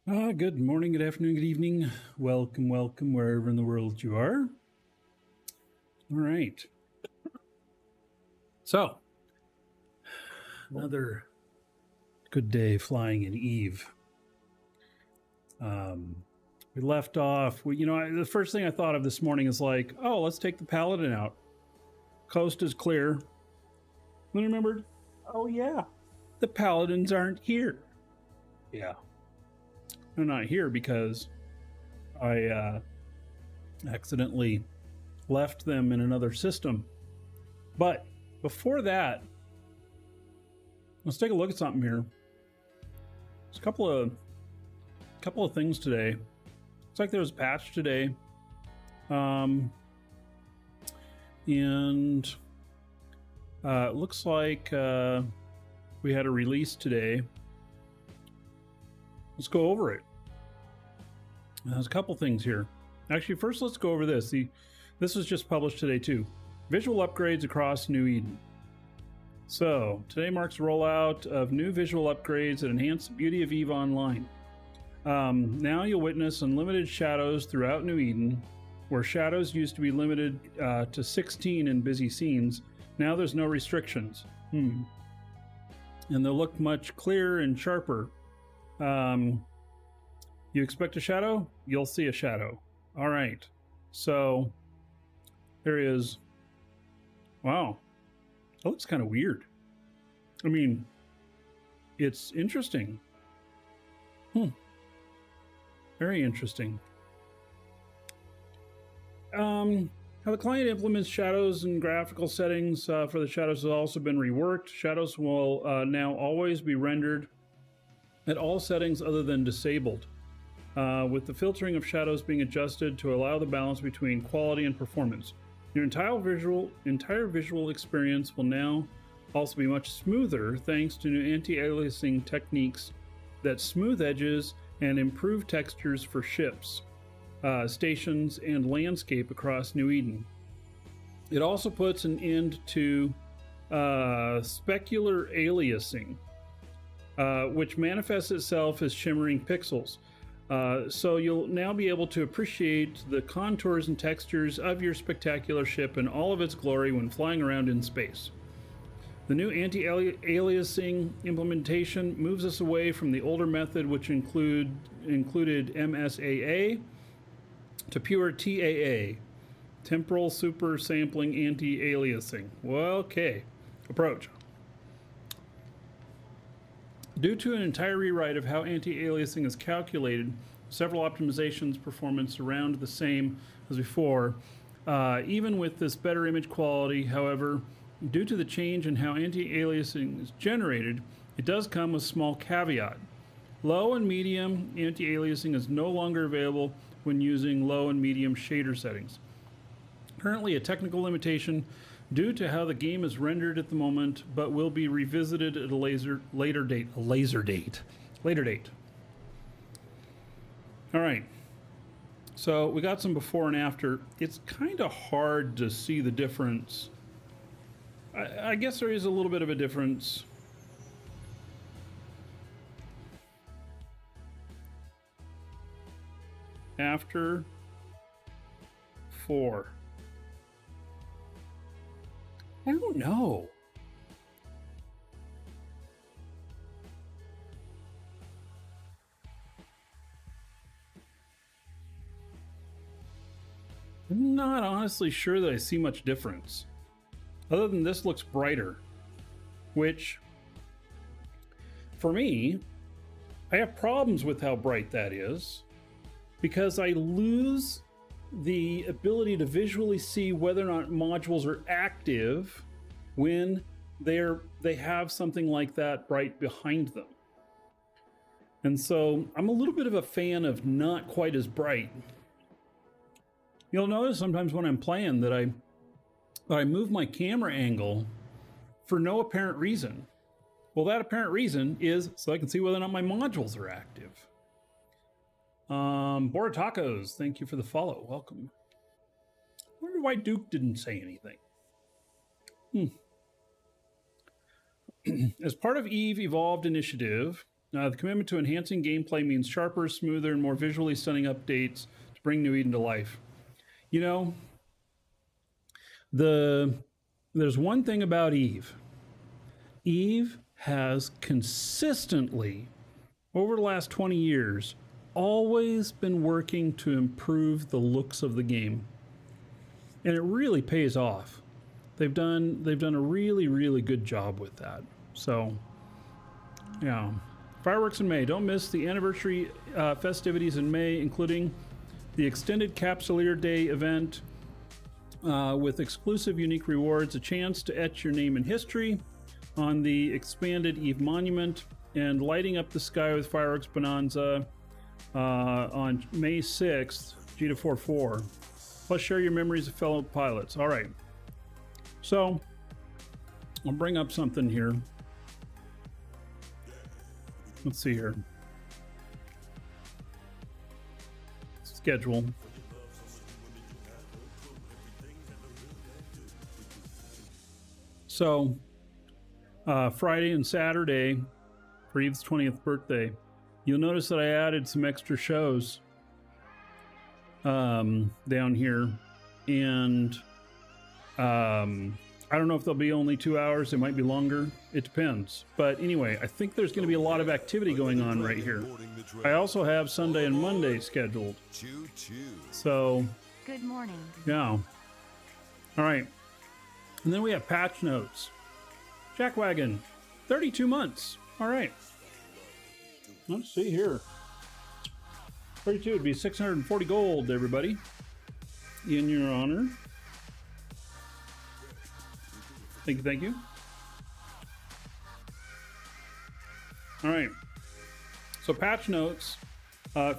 Good morning, good afternoon, good evening. Welcome, welcome, wherever in the world you are. All right. So, another good day flying in Eve. We left off, the first thing I thought of this morning is like, oh, let's take the Paladin out. Coast is clear. Then I remembered, oh yeah, the Paladins aren't here. Yeah. They're not here because I accidentally left them in another system. But before that, let's take a look at something here. There's a couple of things today. Looks like there was a patch today, and it looks like we had a release today. Let's go over it. There's a couple things here. Actually, first let's go over this. This was just published today too. Visual upgrades across New Eden. So, today marks the rollout of new visual upgrades that enhance the beauty of EVE Online. Now you'll witness unlimited shadows throughout New Eden, where shadows used to be limited to 16 in busy scenes. Now there's no restrictions. And they'll look much clearer and sharper. You expect a shadow? You'll see a shadow. All right. So there is. Wow. That looks kind of weird. I mean, it's interesting. Very interesting. How the client implements shadows and graphical settings for the shadows has also been reworked. Shadows will now always be rendered at all settings other than disabled, with the filtering of shadows being adjusted to allow the balance between quality and performance. Your entire visual experience will now also be much smoother thanks to new anti-aliasing techniques that smooth edges and improve textures for ships, stations, and landscape across New Eden. It also puts an end to specular aliasing, which manifests itself as shimmering pixels. So you'll now be able to appreciate the contours and textures of your spectacular ship in all of its glory when flying around in space. The new anti-aliasing implementation moves us away from the older method, which included MSAA, to pure TAA, temporal super sampling anti-aliasing. Well, okay, approach. Due to an entire rewrite of how anti-aliasing is calculated, several optimizations performance around the same as before. Even with this better image quality, however, due to the change in how anti-aliasing is generated, it does come with a small caveat. Low and medium anti-aliasing is no longer available when using low and medium shader settings. Currently a technical limitation due to how the game is rendered at the moment, but will be revisited at a later date. All right. So we got some before and after. It's kind of hard to see the difference. I guess there is a little bit of a difference. After 4. I don't know. I'm not honestly sure that I see much difference. Other than this looks brighter, which, for me, I have problems with how bright that is, because I lose the ability to visually see whether or not modules are active when they have something like that bright behind them. And so I'm a little bit of a fan of not quite as bright. You'll notice sometimes when I'm playing that I move my camera angle for no apparent reason. Well, that apparent reason is so I can see whether or not my modules are active. Bora Tacos, thank you for the follow. Welcome. I wonder why Duke didn't say anything. As part of EVE Evolved Initiative, The commitment to enhancing gameplay means sharper, smoother, and more visually stunning updates to bring New Eden to life. You know, there's one thing about Eve. Eve has consistently, over the last 20 years, always been working to improve the looks of the game. And it really pays off. They've done a really, really good job with that. So, yeah. Fireworks in May. Don't miss the anniversary festivities in May, including the extended Capsuleer Day event with exclusive unique rewards, a chance to etch your name in history on the expanded Eve Monument, and lighting up the sky with fireworks bonanza on May 6th, G244. Plus share your memories of fellow pilots. All right. So I'll bring up something here. Let's see here. Schedule. So Friday and Saturday for Eve's 20th birthday, you'll notice that I added some extra shows down here, and I don't know if they'll be only 2 hours. It might be longer. It depends. But anyway, I think there's going to be a lot of activity going on right here. I also have Sunday and Monday scheduled. So, good morning. Yeah. All right. And then we have patch notes. Jackwagon, 32 months. All right. Let's see here. 32 would be 640 gold, everybody. In your honor. Thank you, thank you. All right. So patch notes,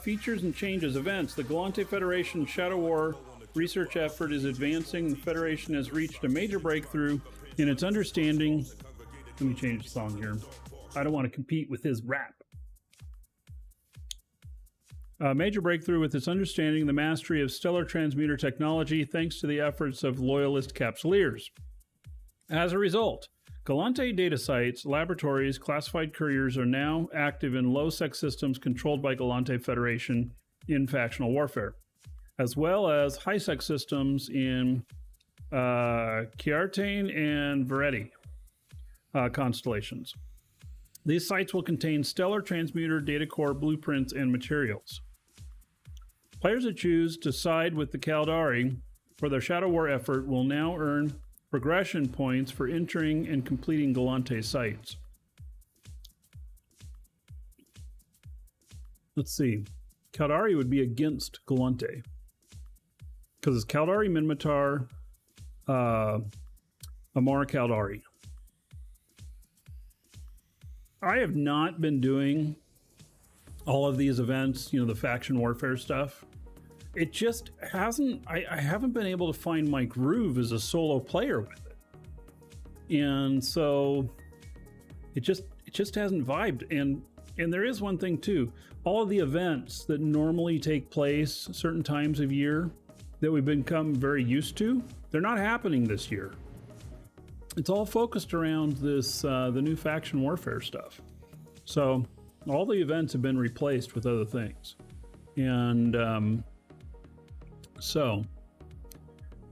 features and changes, events. The Galante Federation Shadow War research effort is advancing. The Federation has reached a major breakthrough in its understanding. Let me change the song here. I don't want to compete with his rap. A major breakthrough with its understanding the mastery of stellar transmuter technology thanks to the efforts of loyalist capsuleers. As a result, Galante data sites, laboratories, classified couriers are now active in low-sec systems controlled by Galante Federation in factional warfare, as well as high-sec systems in Chiartane and Veretti constellations. These sites will contain stellar transmuter data core blueprints and materials. Players that choose to side with the Caldari for their Shadow War effort will now earn progression points for entering and completing Galante sites. Let's see. Caldari would be against Galante because it's Caldari, Minmatar, Amara Caldari. I have not been doing all of these events, you know, the faction warfare stuff. It just hasn't, I haven't been able to find my groove as a solo player with it. And so it just hasn't vibed. And there is one thing too, all of the events that normally take place certain times of year that we've become very used to, they're not happening this year. It's all focused around this, the new faction warfare stuff. So all the events have been replaced with other things. And, so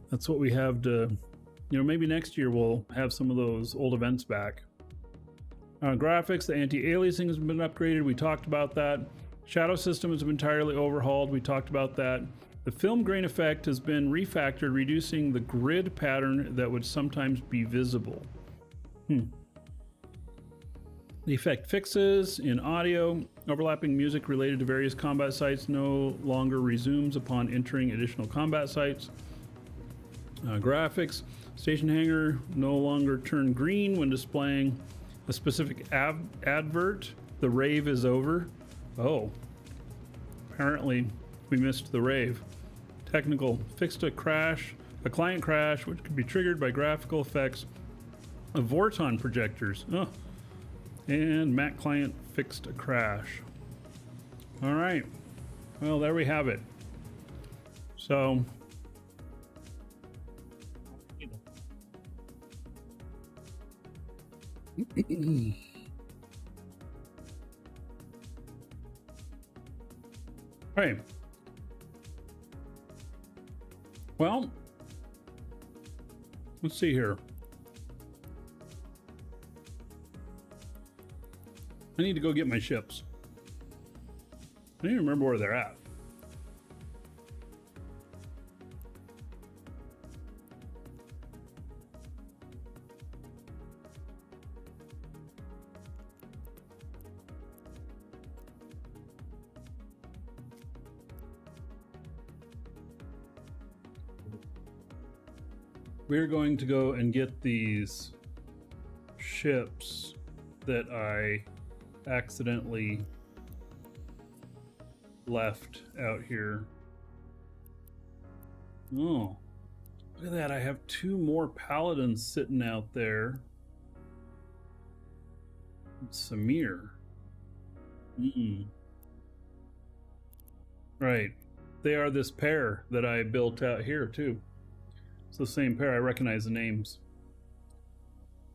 that's what we have to, you know, maybe next year we'll have some of those old events back. Graphics, the anti-aliasing has been upgraded. We talked about that. Shadow system has been entirely overhauled. We talked about that. The film grain effect has been refactored, reducing the grid pattern that would sometimes be visible. The effect fixes in audio. Overlapping music related to various combat sites no longer resumes upon entering additional combat sites. Graphics. Station hanger no longer turn green when displaying a specific advert. The rave is over. Oh. Apparently we missed the rave. Technical. Fixed a client crash, which could be triggered by graphical effects of Vorton projectors. Oh. And Mac client fixed a crash. All right. Well, there we have it. So, All right. Well, let's see here. I need to go get my ships. I don't even remember where they're at. We're going to go and get these ships that I accidentally left out here. Oh, look at that. I have 2 more paladins sitting out there. It's Samir. Right. They are this pair that I built out here too. It's the same pair. I recognize the names.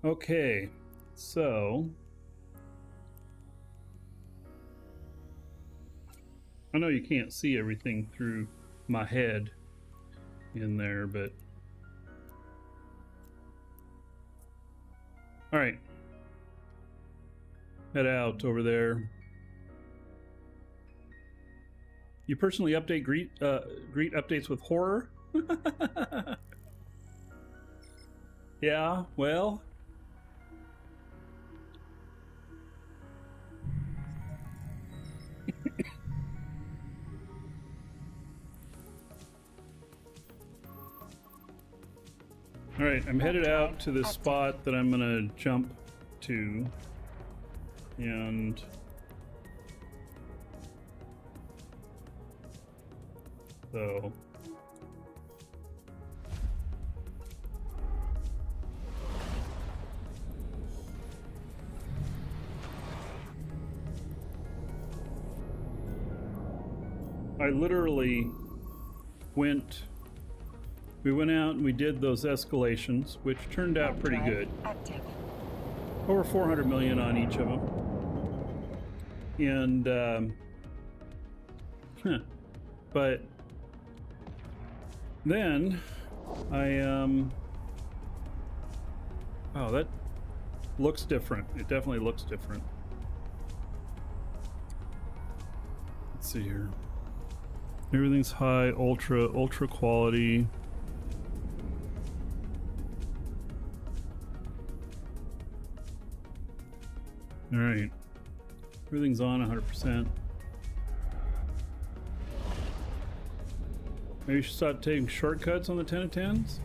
Okay, so I know you can't see everything through my head in there, but all right, head out over there. You personally update greet updates with horror? Yeah, well, all right, I'm headed out to this spot that I'm gonna jump to, and so I literally we went out and we did those escalations, which turned out pretty good. Active. Over 400 million on each of them. And, but then oh, that looks different. It definitely looks different. Let's see here. Everything's high, ultra quality. All right, everything's on 100%. Maybe you should start taking shortcuts on the 10 of 10s.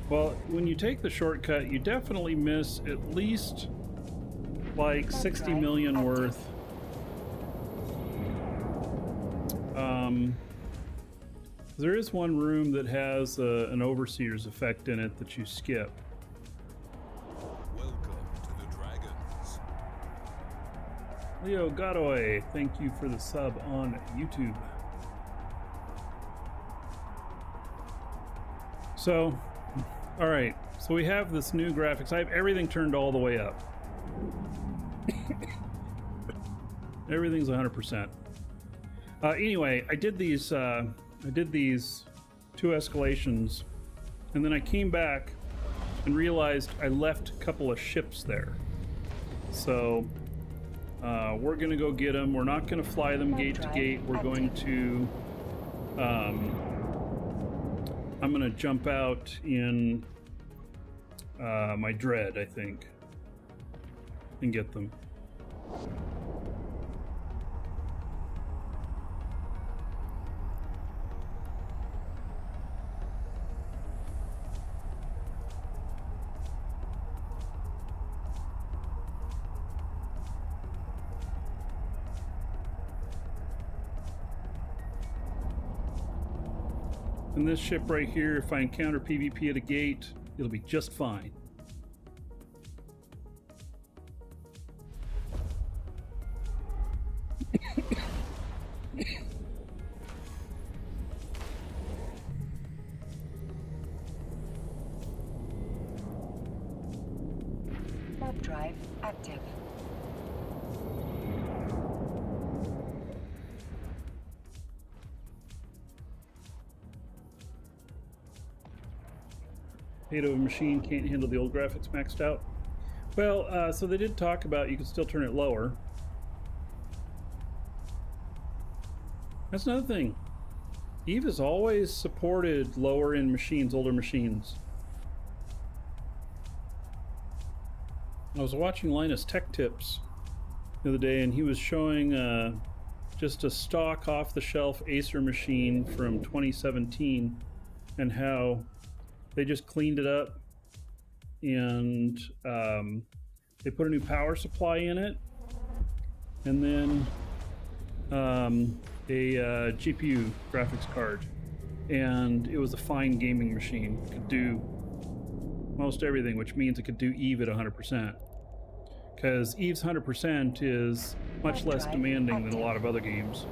Well, when you take the shortcut, you definitely miss at least like 60 million worth. There is one room that has an Overseer's effect in it that you skip. Welcome to the Dragons. Leo Godoy, thank you for the sub on YouTube. So, all right, so we have this new graphics. I have everything turned all the way up. Everything's 100%. Anyway, I did these 2 escalations, and then I came back and realized I left a couple of ships there. So we're gonna go get them. We're not gonna fly them gate to gate. We're going to I'm gonna jump out in my Dread, I think, and get them. And this ship right here, if I encounter PvP at a gate, it'll be just fine. Warp drive active. State of a machine can't handle the old graphics maxed out. Well, so they did talk about you could still turn it lower. That's another thing. Eve has always supported lower end machines, older machines. I was watching Linus Tech Tips the other day, and he was showing just a stock off-the-shelf Acer machine from 2017 and how they just cleaned it up and they put a new power supply in it, and then a GPU graphics card, and it was a fine gaming machine. It could do most everything, which means it could do Eve at 100%. Because Eve's 100% is much less demanding than a lot of other games.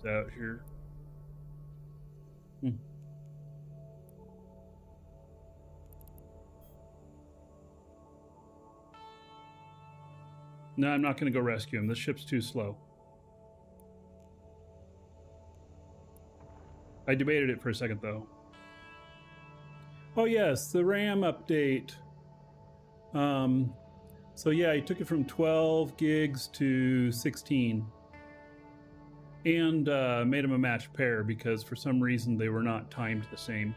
Out here. No, I'm not going to go rescue him. This ship's too slow. I debated it for a second, though. Oh, yes, the RAM update. So, yeah, he took it from 12 gigs to 16. And made them a matched pair because for some reason they were not timed the same.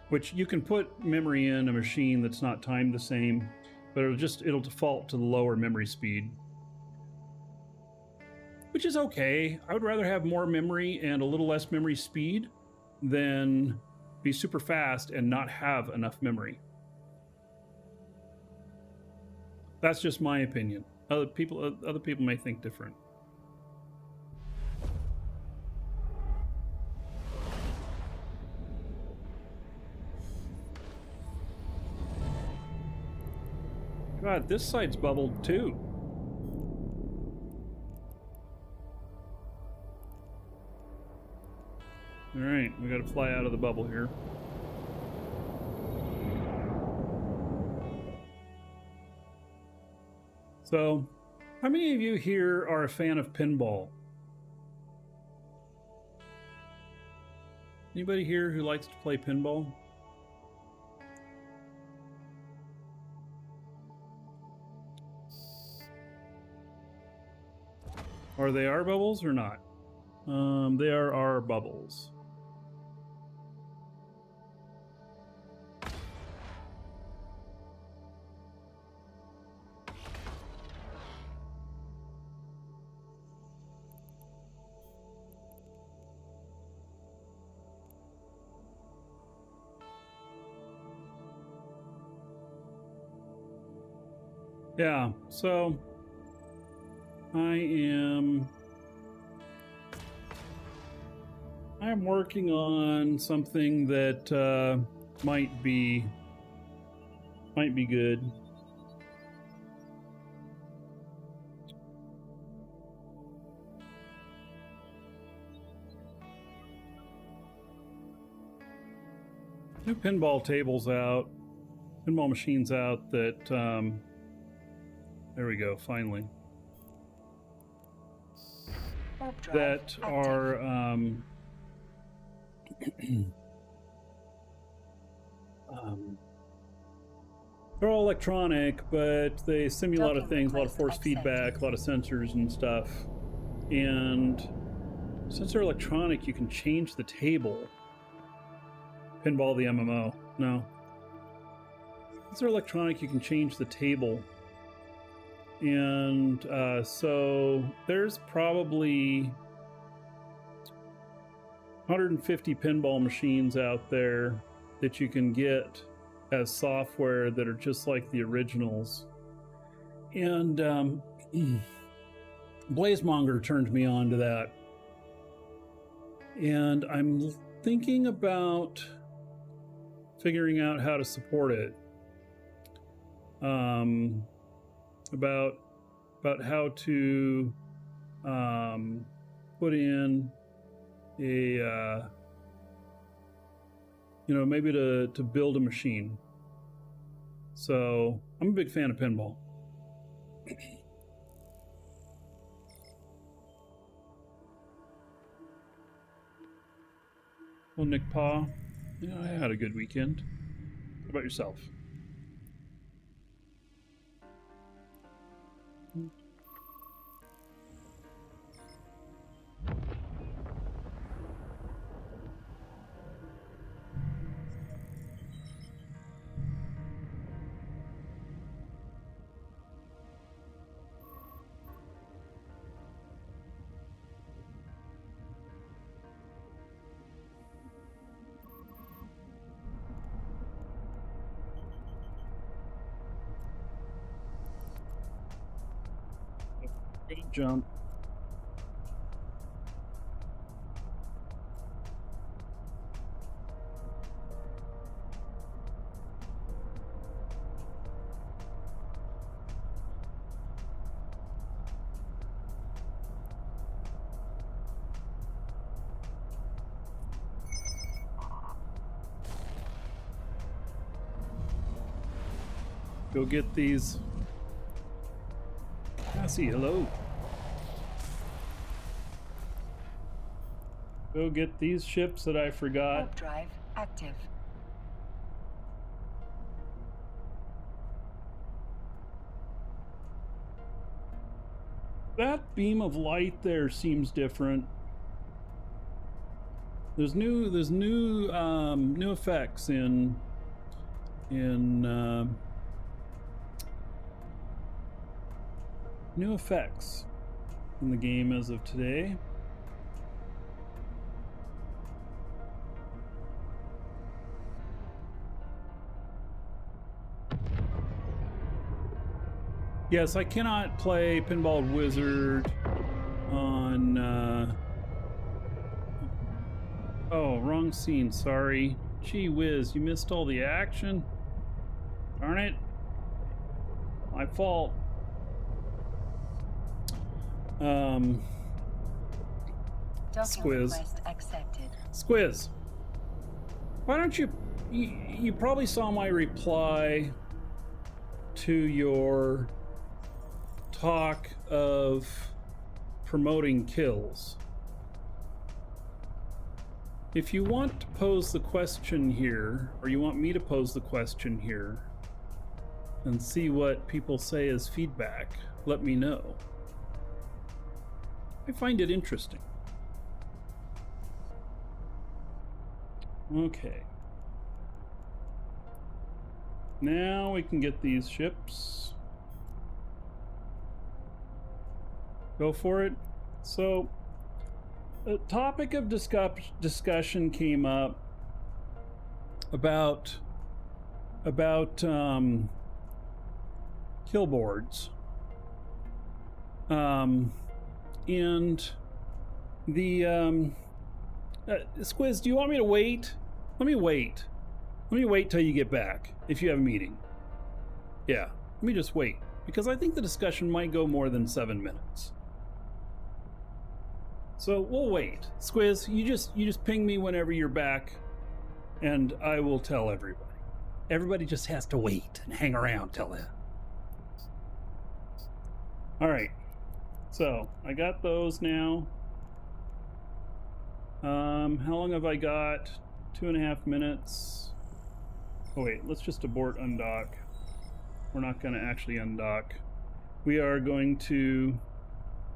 Which you can put memory in a machine that's not timed the same, but it'll default to the lower memory speed. Which is okay. I would rather have more memory and a little less memory speed than be super fast and not have enough memory. That's just my opinion. Other people may think different. God, this side's bubbled too. All right, we got to fly out of the bubble here. So, how many of you here are a fan of pinball? Anybody here who likes to play pinball? Are they our bubbles or not? They are our bubbles. Yeah, so I'm working on something that might be good. New pinball tables out, pinball machines out that there we go, finally. That are they're all electronic, but they simulate a lot of things, a lot of force feedback, a lot of sensors and stuff. And since they're electronic, you can change the table. Pinball the MMO. No. Since they're electronic, you can change the table. And so there's probably 150 pinball machines out there that you can get as software that are just like the originals. And Blazemonger turned me on to that. And I'm thinking about figuring out how to support it. about how to put in a maybe to build a machine. So I'm a big fan of pinball. Well, Nick Pa, I had a good weekend. What about yourself? Good jump. Go get these. Cassie, hello. Go get these ships that I forgot. Warp drive active. That beam of light there seems different. There's new effects in new effects in the game as of today. Yes, I cannot play Pinball Wizard on oh, wrong scene, sorry. Gee whiz, you missed all the action? Darn it. My fault. Docking Squiz. request accepted. Squiz. Why don't you probably saw my reply to your talk of promoting kills. If you want to pose the question here, or you want me to pose the question here and see what people say as feedback, let me know. I find it interesting. Okay. Now we can get these ships. Go for it. So, a topic of discussion came up about killboards. And the Squiz, do you want me to wait? Let me wait. Let me wait till you get back if you have a meeting. Yeah, let me just wait because I think the discussion might go more than 7 minutes. So we'll wait. Squiz, you just ping me whenever you're back, and I will tell everybody. Everybody just has to wait and hang around till then. All right. So I got those now. How long have I got? 2.5 minutes. Oh wait, let's just abort undock. We're not going to actually undock. We are going to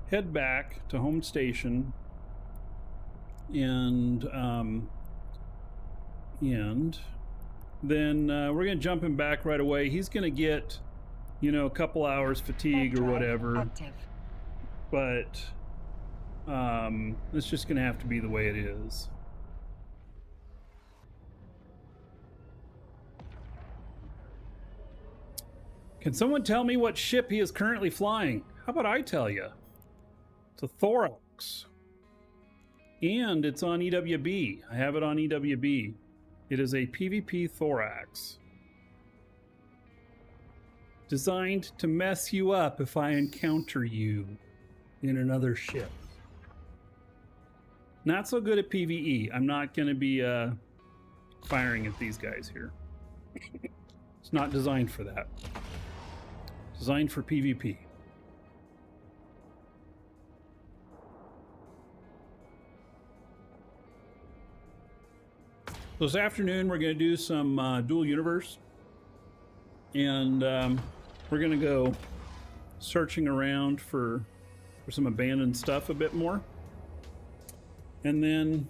head back to home station and then we're going to jump him back right away. He's going to get, a couple hours fatigue or whatever. Active. But it's just going to have to be the way it is. Can someone tell me what ship he is currently flying? How about I tell you? It's a Thorax. And it's on EWB. I have it on EWB. It is a PvP Thorax. designed to mess you up if I encounter you in another ship. Not so good at PvE. I'm not going to be firing at these guys here. It's not designed for that. Designed for PvP. This afternoon we're going to do some dual universe, and we're going to go searching around for some abandoned stuff a bit more. And then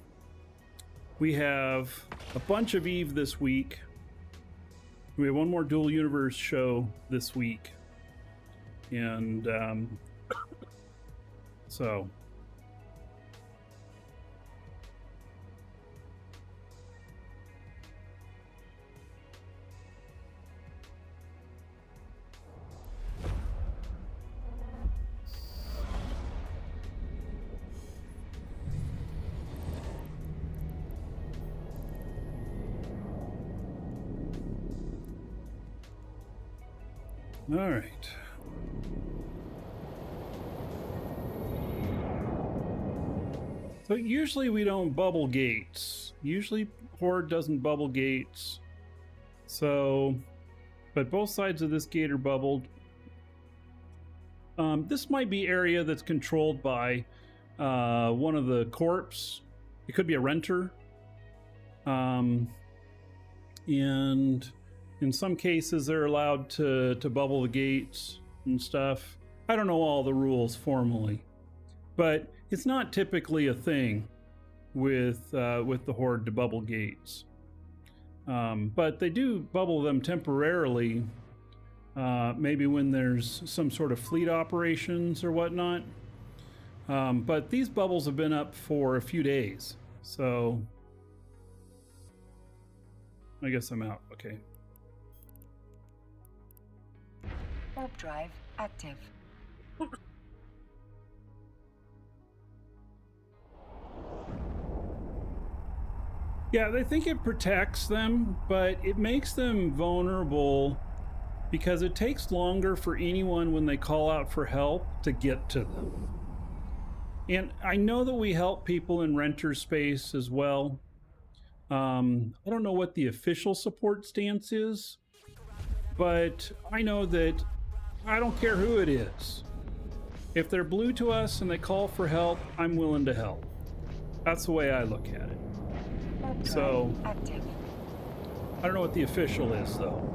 we have a bunch of Eve this week. We have one more dual universe show this week. And so all right. So usually we don't bubble gates. Usually Horde doesn't bubble gates. So, but both sides of this gate are bubbled. This might be area that's controlled by one of the corps. It could be a renter. And in some cases they're allowed to bubble the gates and stuff. I don't know all the rules formally, but it's not typically a thing with the Horde to bubble gates. But they do bubble them temporarily, maybe when there's some sort of fleet operations or whatnot. But these bubbles have been up for a few days, so I guess I'm out. Okay. Warp drive active. Yeah, they think it protects them, but it makes them vulnerable because it takes longer for anyone when they call out for help to get to them. And I know that we help people in renter space as well. I don't know what the official support stance is, but I know that I don't care who it is. If they're blue to us and they call for help, I'm willing to help. That's the way I look at it. So, Active. I don't know what the official is, though.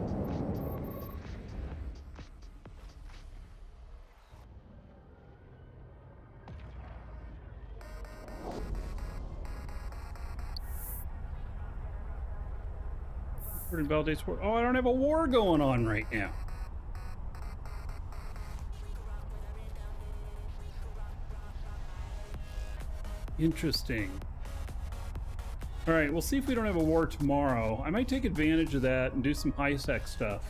Validates war. Oh, I don't have a war going on right now. Interesting. All right, we'll see if we don't have a war tomorrow. I might take advantage of that and do some high-sec stuff.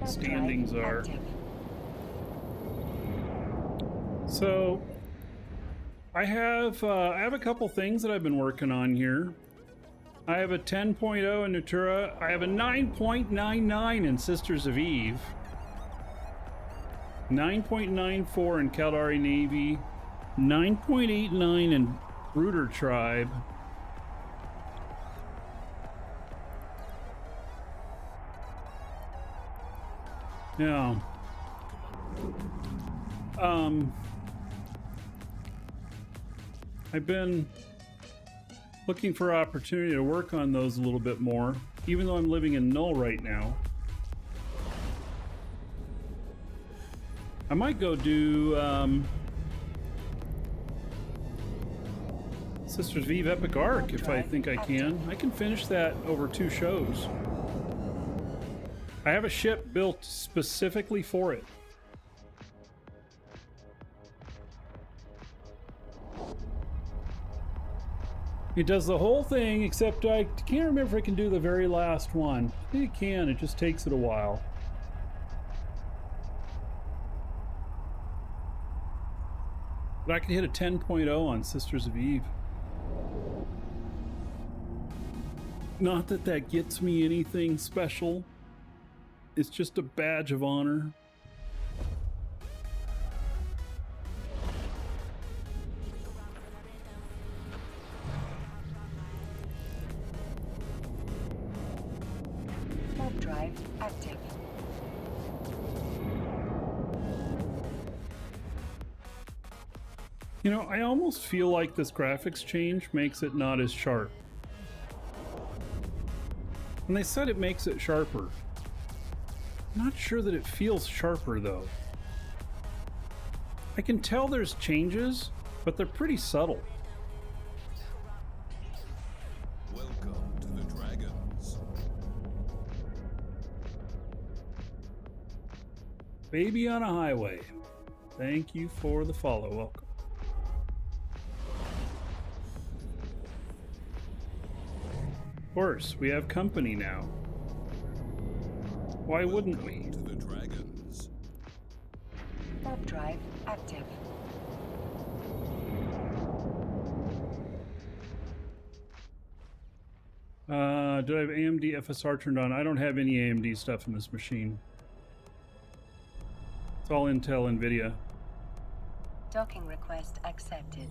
Standings are. So I have a couple things that I've been working on here. I have a 10.0 in Natura. I have a 9.99 in Sisters of Eve. 9.94 in Caldari Navy. 9.89 in Brooder Tribe. Now, I've been looking for opportunity to work on those a little bit more, even though I'm living in Null right now. I might go do Sisters of Eve Epic Arc if I think I can. I can finish that over 2 shows. I have a ship built specifically for it. It does the whole thing, except I can't remember if I can do the very last one. I think it can, it just takes it a while. But I can hit a 10.0 on Sisters of Eve. Not that that gets me anything special. It's just a badge of honor. Warp drive active. You know, I almost feel like this graphics change makes it not as sharp. And they said it makes it sharper. I'm not sure that it feels sharper though. I can tell there's changes, but they're pretty subtle. Welcome to the Dragons. Baby on a highway. Thank you for the follow. Welcome. Of course, we have company now. Why wouldn't we? To the Dragons. Warp drive active. Do I have AMD FSR turned on? I don't have any AMD stuff in this machine. It's all Intel NVIDIA. Docking request accepted.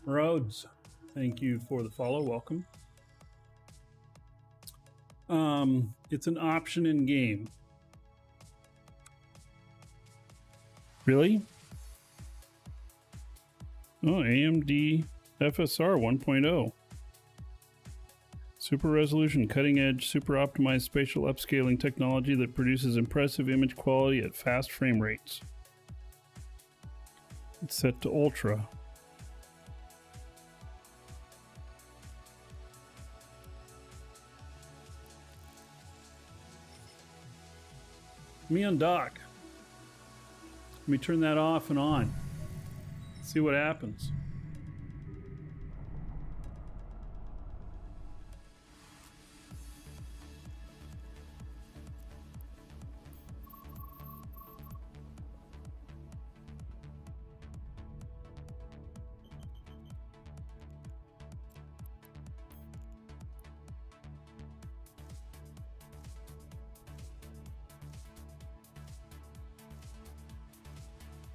Rhodes, thank you for the follow. Welcome. It's an option in game. Really? Oh, AMD FSR 1.0. Super resolution, cutting edge, super optimized spatial upscaling technology that produces impressive image quality at fast frame rates. It's set to ultra. Me on dock. Let me turn that off and on. See what happens.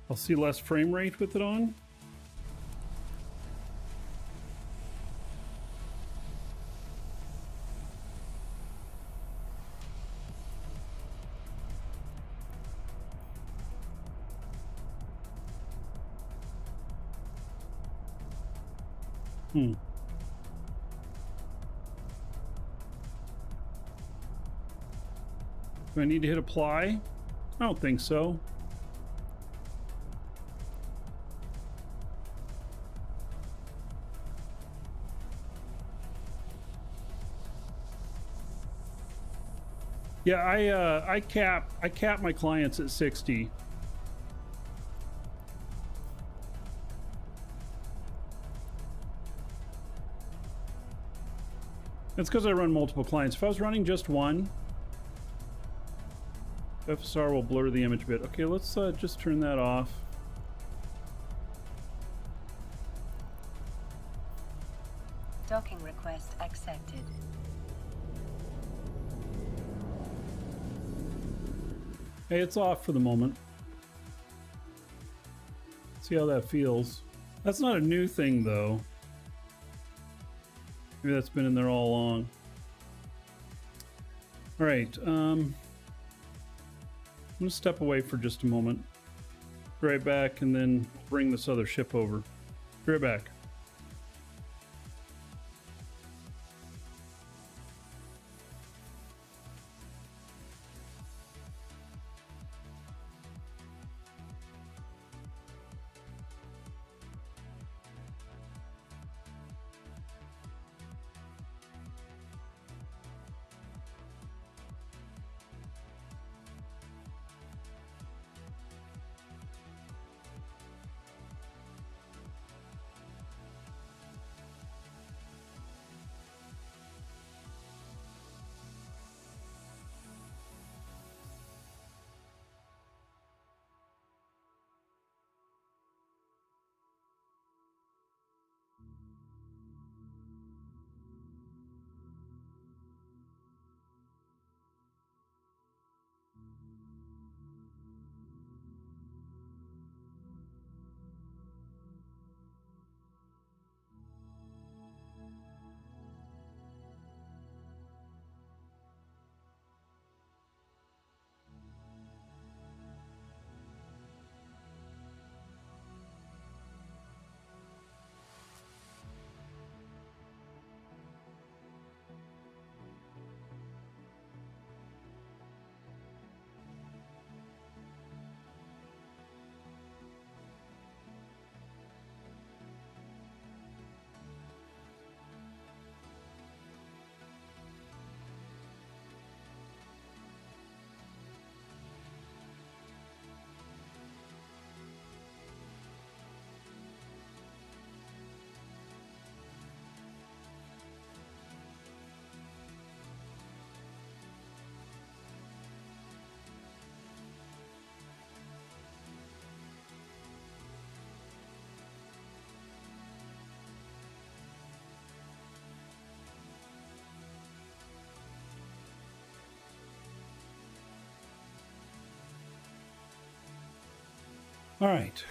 I'll see less frame rate with it on. Do I need to hit apply? I don't think so. Yeah, I cap my clients at 60. That's because I run multiple clients. If I was running just one, FSR will blur the image a bit. Okay, let's just turn that off. Docking request accepted. Hey, it's off for the moment. See how that feels. That's not a new thing, though. Maybe that's been in there all along. All right, I'm gonna step away for just a moment. Be right back, and then bring this other ship over. Be right back. All right.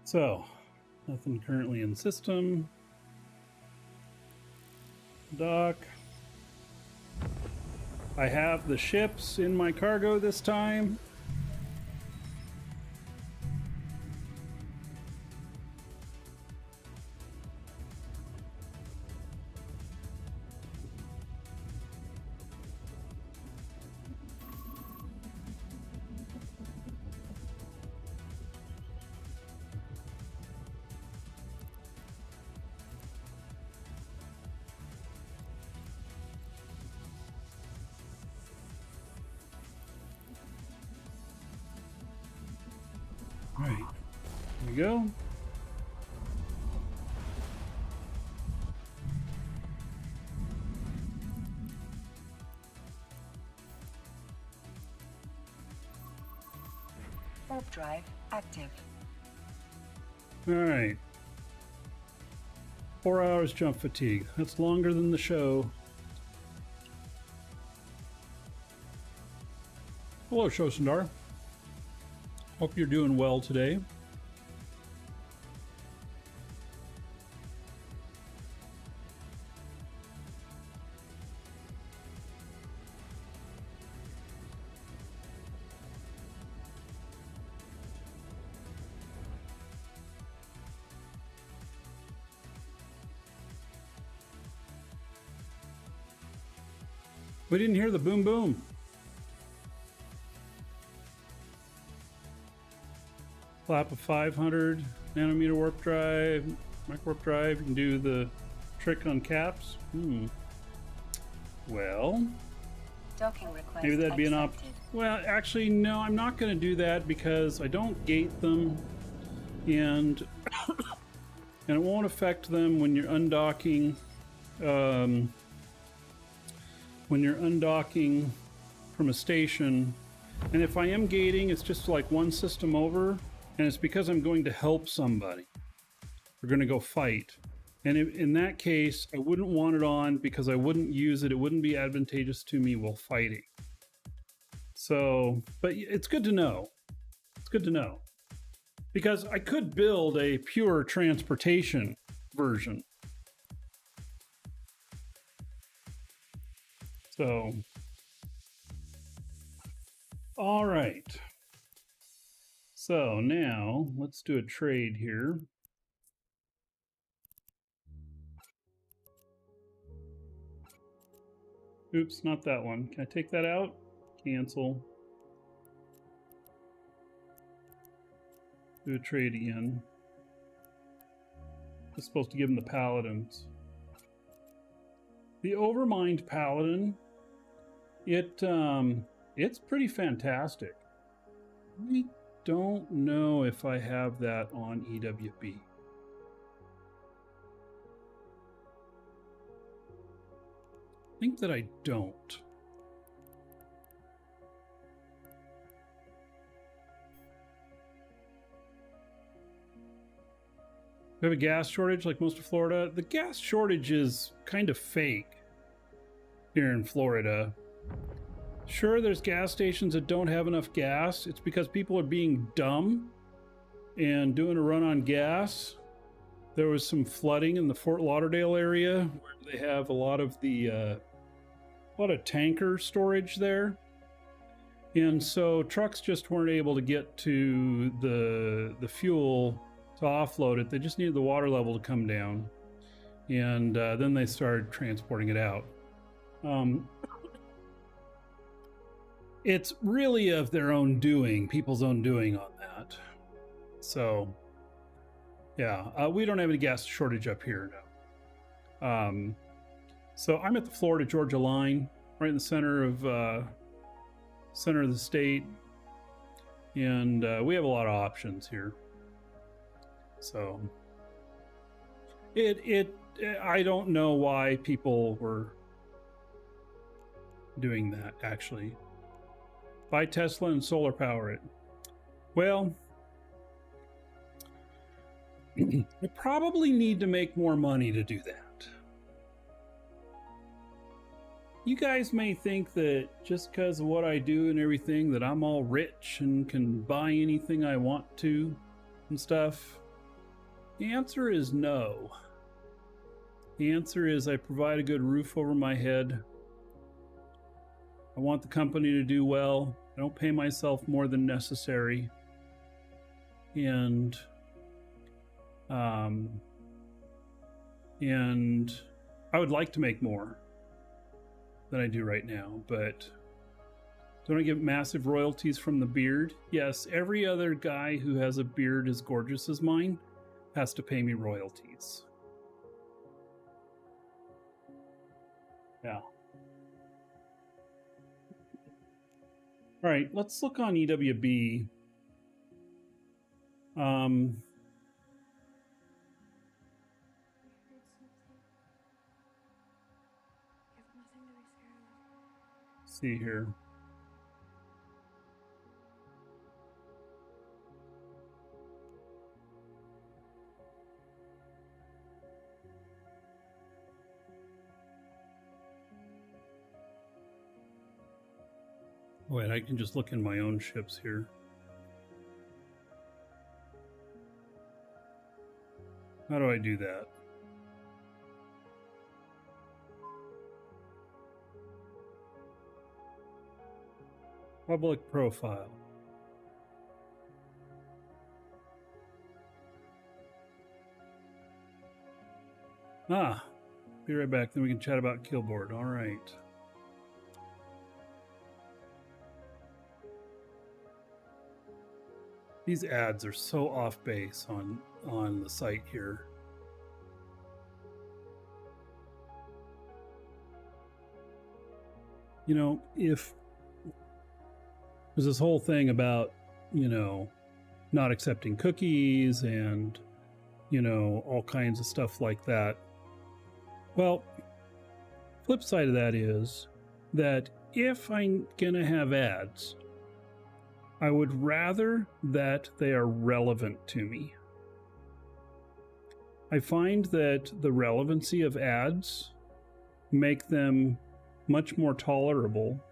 So, nothing currently in system. Dock. I have the ships in my cargo this time. All right, here we go. Warp drive active. All right. 4 hours jump fatigue. That's longer than the show. Hello, Shosundar. Hope you're doing well today. We didn't hear the boom boom. Flap of 500 nanometer warp drive, micro warp drive. You can do the trick on caps. Well, Docking request maybe that'd be an option. accepted. Well, actually, no, I'm not going to do that because I don't gate them, and and it won't affect them when you're undocking. When you're undocking from a station, and if I am gating, it's just like one system over, and it's because I'm going to help somebody. We're going to go fight. And in that case, I wouldn't want it on because I wouldn't use it. It wouldn't be advantageous to me while fighting. So, but it's good to know. It's good to know. Because I could build a pure transportation version. So, all right. So now let's do a trade here. Oops, not that one. Can I take that out? Cancel. Do a trade again. I'm supposed to give him the paladins. The Overmind Paladin, it's pretty fantastic. I don't know if I have that on EWB. I think that I don't. We have a gas shortage like most of Florida. The gas shortage is kind of fake here in Florida. Sure, there's gas stations that don't have enough gas. It's because people are being dumb and doing a run on gas. There was some flooding in the Fort Lauderdale area where they have a lot of tanker storage there. And so trucks just weren't able to get to the fuel to offload it. They just needed the water level to come down. And then they started transporting it out. It's really of their own doing, people's own doing on that. So, yeah, we don't have any gas shortage up here, no. So I'm at the Florida-Georgia line, right in the center of the state, and we have a lot of options here. So, I don't know why people were doing that, actually. Buy Tesla and solar power it. Well, I probably need to make more money to do that. you guys may think that just because of what I do and everything that I'm all rich and can buy anything I want to and stuff. The answer is no. The answer is I provide a good roof over my head. I want the company to do well. I don't pay myself more than necessary. And I would like to make more than I do right now, but don't I get massive royalties from the beard? Yes, every other guy who has a beard as gorgeous as mine has to pay me royalties. Yeah. All right, let's look on EWB. See here. Wait, I can just look in my own ships here. How do I do that? Public profile. Ah, be right back. Then we can chat about Killboard. All right. These ads are so off base on the site here. You know, if there's this whole thing about, you know, not accepting cookies and, you know, all kinds of stuff like that. Well, flip side of that is that if I'm gonna have ads, I would rather that they are relevant to me. I find that the relevancy of ads make them much more tolerable,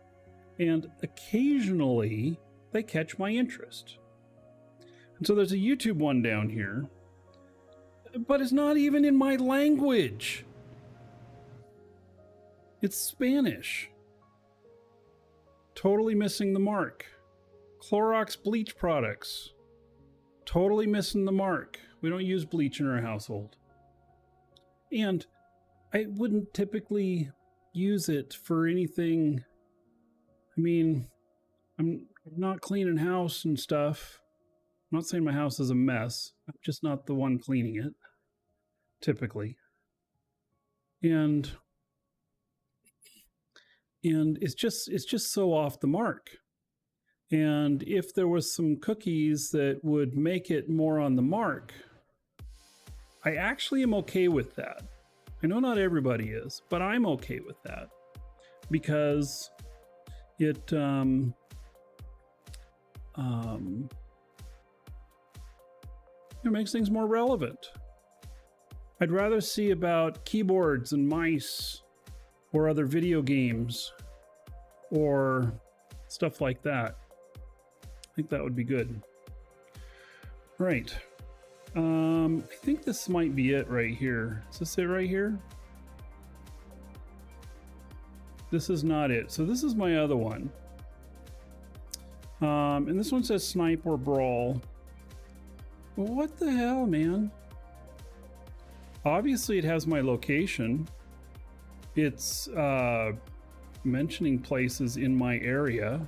and occasionally they catch my interest. And so there's a YouTube one down here, but it's not even in my language. It's Spanish. Totally missing the mark. Clorox bleach products. Totally missing the mark. We don't use bleach in our household. And I wouldn't typically use it for anything. I mean, I'm not cleaning house and stuff. I'm not saying my house is a mess. I'm just not the one cleaning it, typically. And it's just so off the mark. And if there was some cookies that would make it more on the mark, I actually am okay with that. I know not everybody is, but I'm okay with that because it makes things more relevant. I'd rather see about keyboards and mice or other video games or stuff like that. I think that would be good. Right. I think this might be it right here. Is this it right here? This is not it. So this is my other one. And this one says Snipe or Brawl. Well, what the hell, man? Obviously it has my location. It's mentioning places in my area.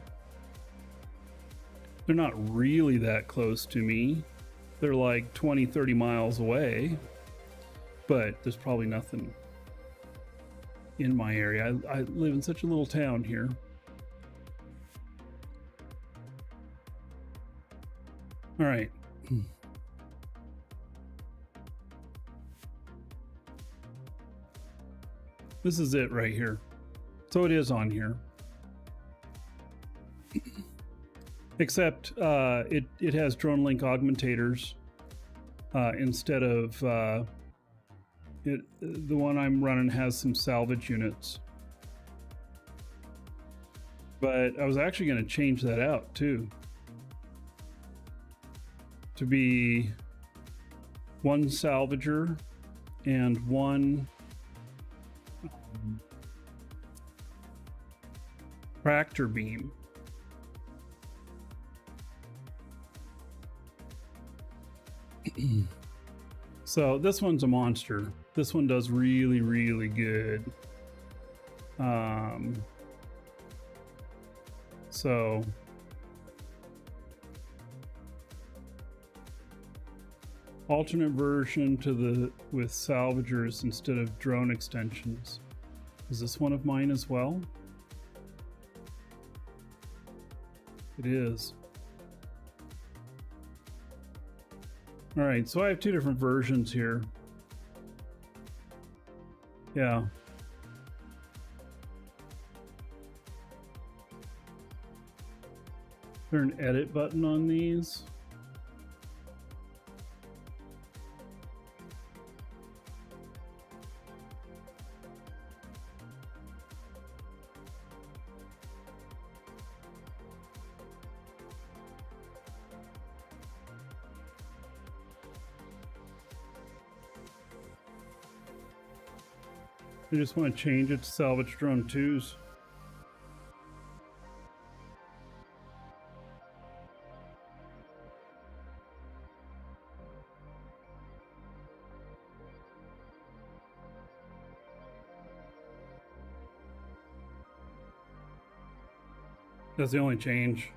They're not really that close to me. They're like 20, 30 miles away, but there's probably nothing in my area. I live in such a little town here. All right. This is it right here. So it is on here. Except it has drone link augmentators instead of the one I'm running has some salvage units. But I was actually going to change that out too, to be one salvager and one tractor beam. So this one's a monster. This one does really, really good. So alternate version to the with salvagers instead of drone extensions. Is this one of mine as well? It is. All right, so I have two different versions here. Yeah. Is there an edit button on these? I just want to change it to salvage drone 2s. That's the only change.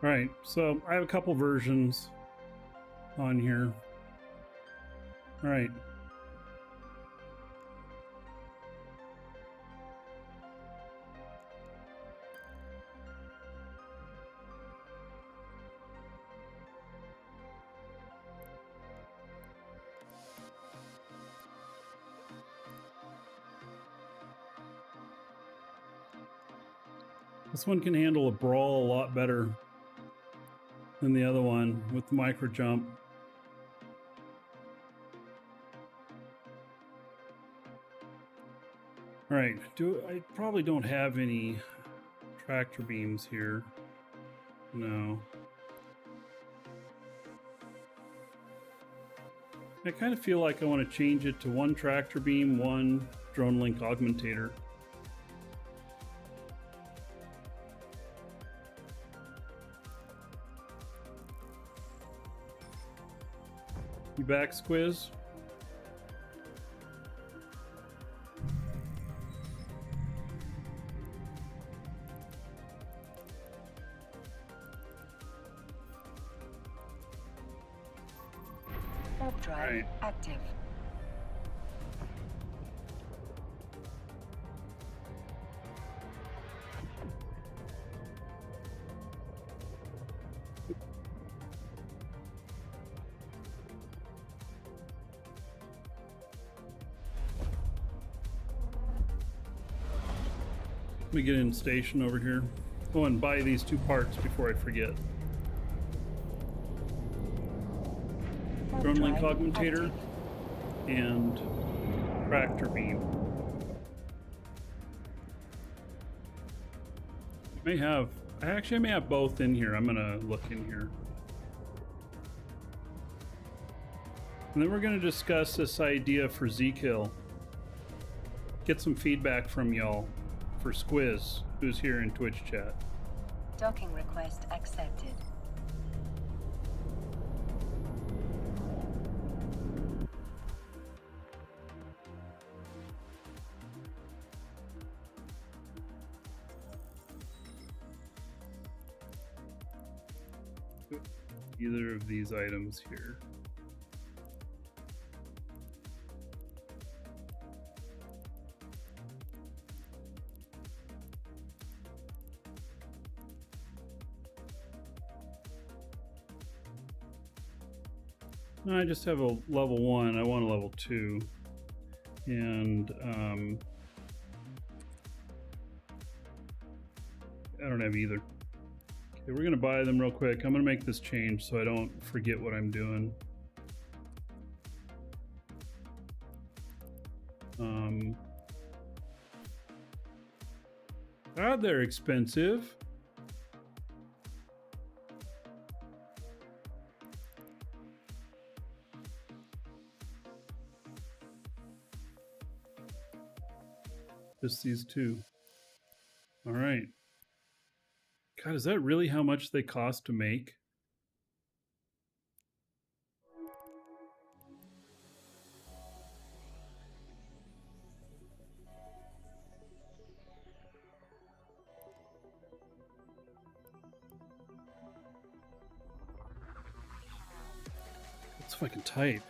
All right, so I have a couple versions on here. All right. This one can handle a brawl a lot better than the other one with the micro jump. All right, I probably don't have any tractor beams here. No. I kind of feel like I want to change it to one tractor beam, one drone link augmentator. You back, Squiz? Warp drive Right. active. Let me get in station over here. Go and buy these two parts before I forget. Warp Drone link drive augmentator active. and tractor beam. I may have both in here. I'm gonna look in here. And then we're gonna discuss this idea for ZKill. Get some feedback from y'all for Squiz, who's here in Twitch chat. Docking request accepted. Either of these items here. I just have a level 1. I want a level 2. And I don't have either. Okay, we're gonna buy them real quick. I'm gonna make this change so I don't forget what I'm doing. God, they're expensive. Just these two. All right. God, is that really how much they cost to make? Let's fucking type.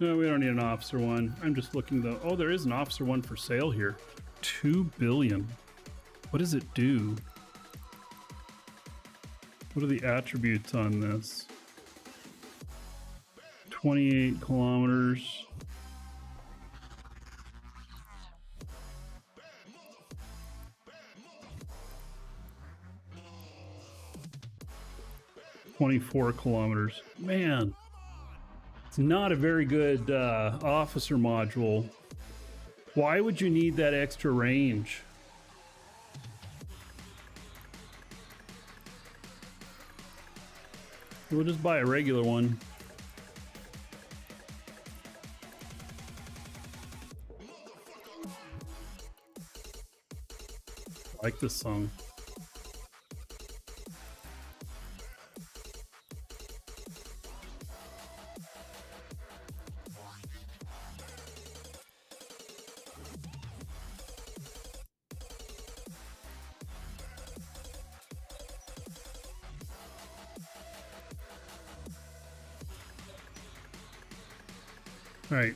No, we don't need an officer one. I'm just looking though. Oh, there is an officer one for sale here. 2 billion. What does it do? What are the attributes on this? 28 kilometers. $24 kilometers. Man. It's not a very good officer module. Why would you need that extra range? We'll just buy a regular one. I like this song. All right,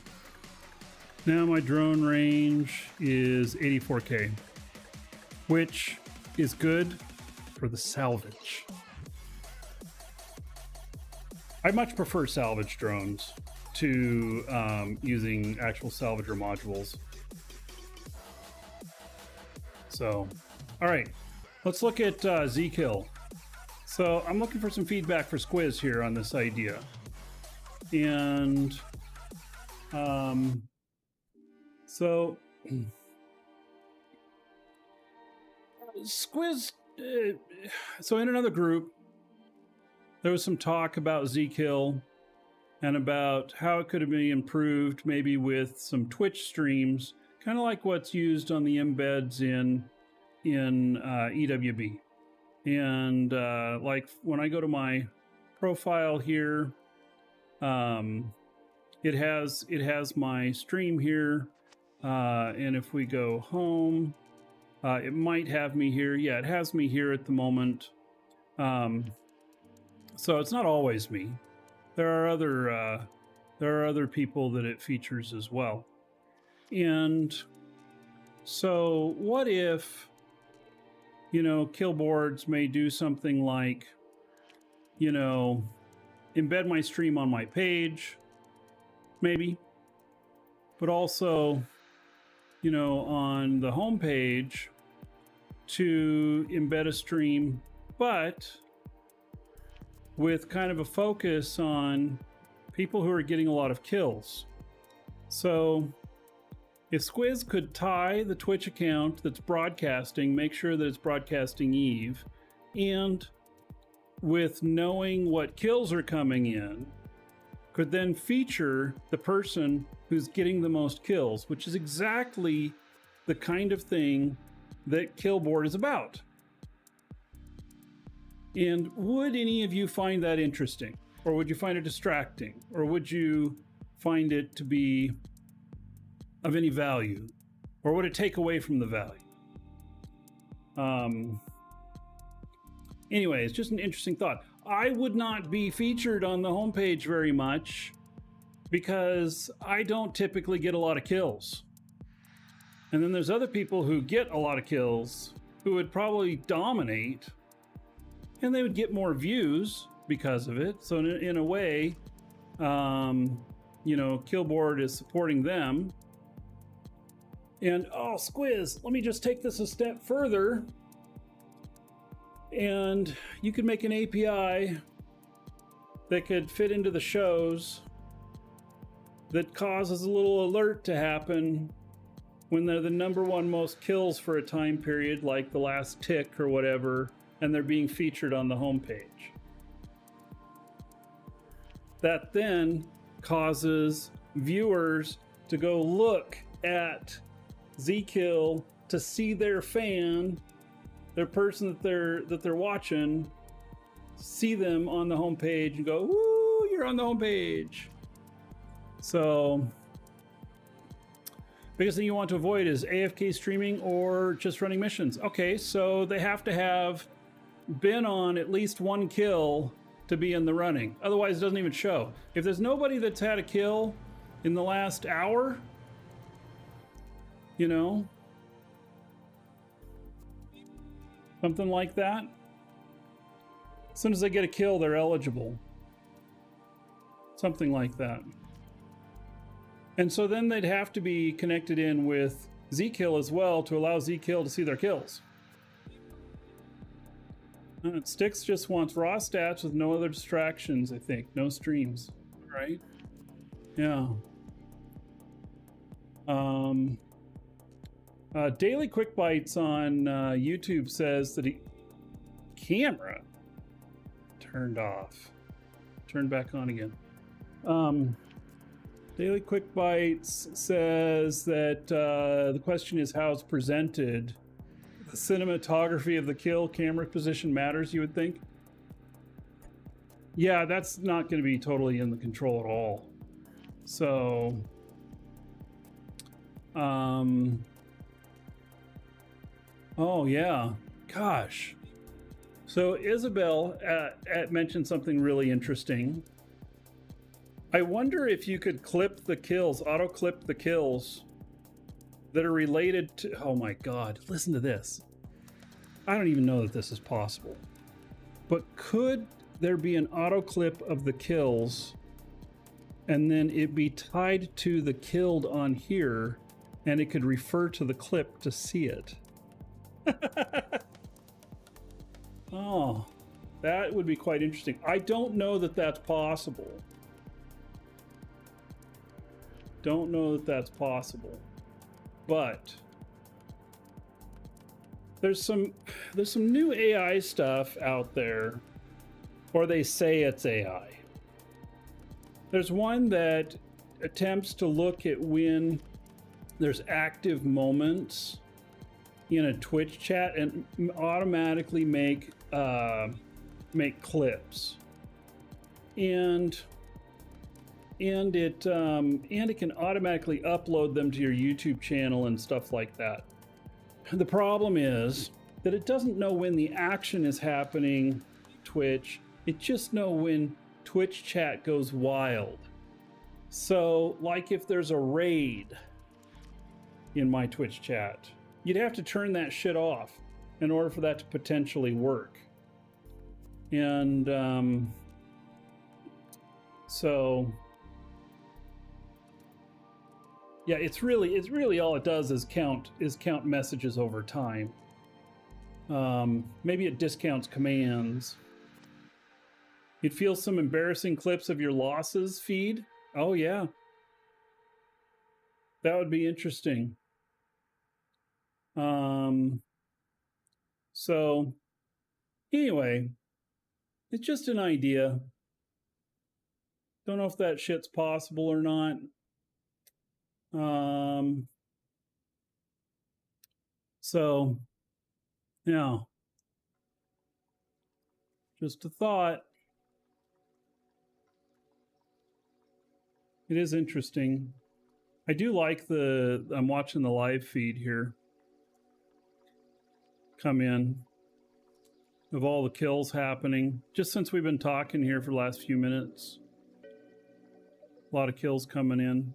now my drone range is 84K, which is good for the salvage. I much prefer salvage drones to using actual salvager modules. So, all right, let's look at ZKill. So I'm looking for some feedback for Squiz here on this idea. And so Squiz, so in another group, there was some talk about ZKill and about how it could have been improved, maybe with some Twitch streams, kind of like what's used on the embeds in EWB. And like when I go to my profile here, it has my stream here, and if we go home, it might have me here. Yeah, it has me here at the moment. So it's not always me. There are other people that it features as well. And so what if, you know, Killboards may do something like, you know, embed my stream on my page, maybe, but also, you know, on the home page to embed a stream, but with kind of a focus on people who are getting a lot of kills. So if Squiz could tie the Twitch account that's broadcasting, make sure that it's broadcasting Eve, and with knowing what kills are coming in, could then feature the person who's getting the most kills, which is exactly the kind of thing that Killboard is about. And would any of you find that interesting? Or would you find it distracting? Or would you find it to be of any value? Or would it take away from the value? Anyway, it's just an interesting thought. I would not be featured on the homepage very much because I don't typically get a lot of kills. And then there's other people who get a lot of kills who would probably dominate and they would get more views because of it. So in a way, you know, Killboard is supporting them. And oh, Squiz, let me just take this a step further. And you could make an API that could fit into the shows that causes a little alert to happen when they're the #1 most kills for a time period, like the last tick or whatever, and they're being featured on the homepage. That then causes viewers to go look at ZKill to see their fan, their person that they're watching, see them on the homepage and go, "Woo, you're on the homepage." So, biggest thing you want to avoid is AFK streaming or just running missions. Okay, so they have to have been on at least 1 kill to be in the running. Otherwise, it doesn't even show. If there's nobody that's had a kill in the last hour, you know, something like that. As soon as they get a kill, they're eligible. Something like that. And so then they'd have to be connected in with ZKill as well to allow ZKill to see their kills. Styx just wants raw stats with no other distractions, I think. No streams, right? Yeah. Daily Quick Bites on YouTube says that camera turned off. Turned back on again. Daily Quick Bites says that the question is how it's presented. The cinematography of the kill camera position matters, you would think. Yeah, that's not going to be totally in the control at all. So, oh yeah, gosh. So Isabel mentioned something really interesting. I wonder if you could clip the kills, auto clip the kills that are related to, oh my God, listen to this. I don't even know that this is possible, but could there be an auto clip of the kills and then it be tied to the killed on here and it could refer to the clip to see it? Oh, that would be quite interesting. I don't know that that's possible. Don't know that that's possible, but there's some new AI stuff out there, or they say it's AI. There's one that attempts to look at when there's active moments in a Twitch chat and automatically make clips, and it can automatically upload them to your YouTube channel and stuff like that. The problem is that it doesn't know when the action is happening, Twitch. It just knows when Twitch chat goes wild. So, like if there's a raid in my Twitch chat, you'd have to turn that shit off in order for that to potentially work. And so yeah, it's really all it does is count messages over time. Maybe it discounts commands. It feels some embarrassing clips of your losses feed. Oh yeah, that would be interesting. So anyway, it's just an idea. Don't know if that shit's possible or not. So yeah, just a thought. It is interesting. I do like I'm watching the live feed here come in of all the kills happening just since we've been talking here for the last few minutes. A lot of kills coming in.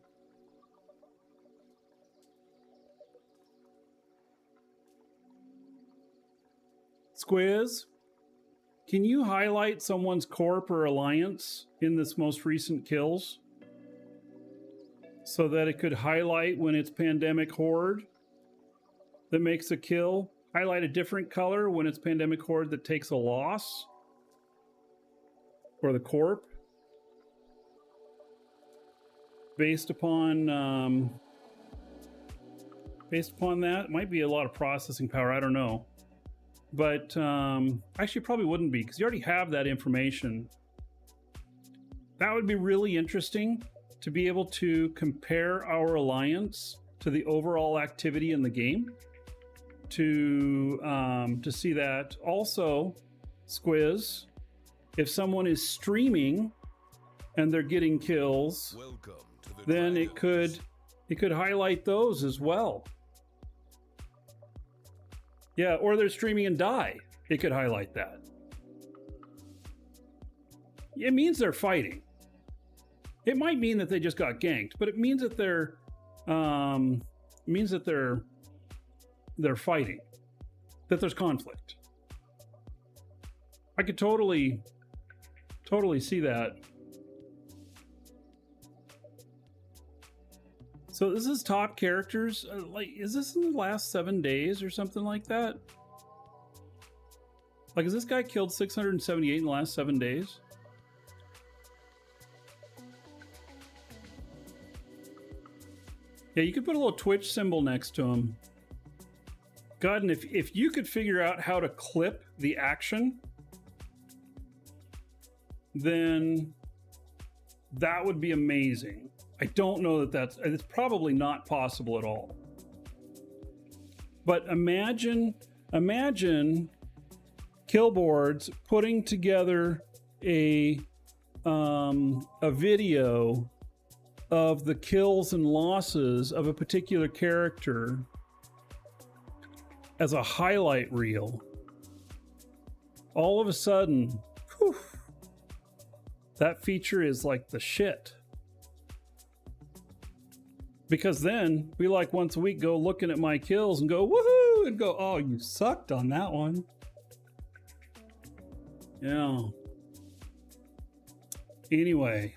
Squiz, Can you highlight someone's corp or alliance in this most recent kills? So that it could highlight when it's Pandemic Horde that makes a kill. Highlight a different color when it's Pandemic Horde that takes a loss. Or the corp. Based upon that. It might be a lot of processing power, I don't know. But actually probably wouldn't be, because you already have that information. That would be really interesting to be able to compare our alliance to the overall activity in the game. To see that. Also, Squiz, if someone is streaming and they're getting kills, then it could highlight those as well. Yeah, or they're streaming and die. It could highlight that. It means they're fighting. It might mean that they just got ganked, but it means that they're fighting. That there's conflict. I could totally see that. So this is top characters. Like, is this in the last 7 days or something like that? Like, has this guy killed 678 in the last 7 days? Yeah, you could put a little Twitch symbol next to him. God, and if you could figure out how to clip the action, then that would be amazing. I don't know that it's probably not possible at all. But imagine Killboards putting together a video of the kills and losses of a particular character as a highlight reel. All of a sudden, whew, that feature is like the shit. Because then we like once a week go looking at my kills and go woohoo and go, oh, you sucked on that one. Yeah. Anyway,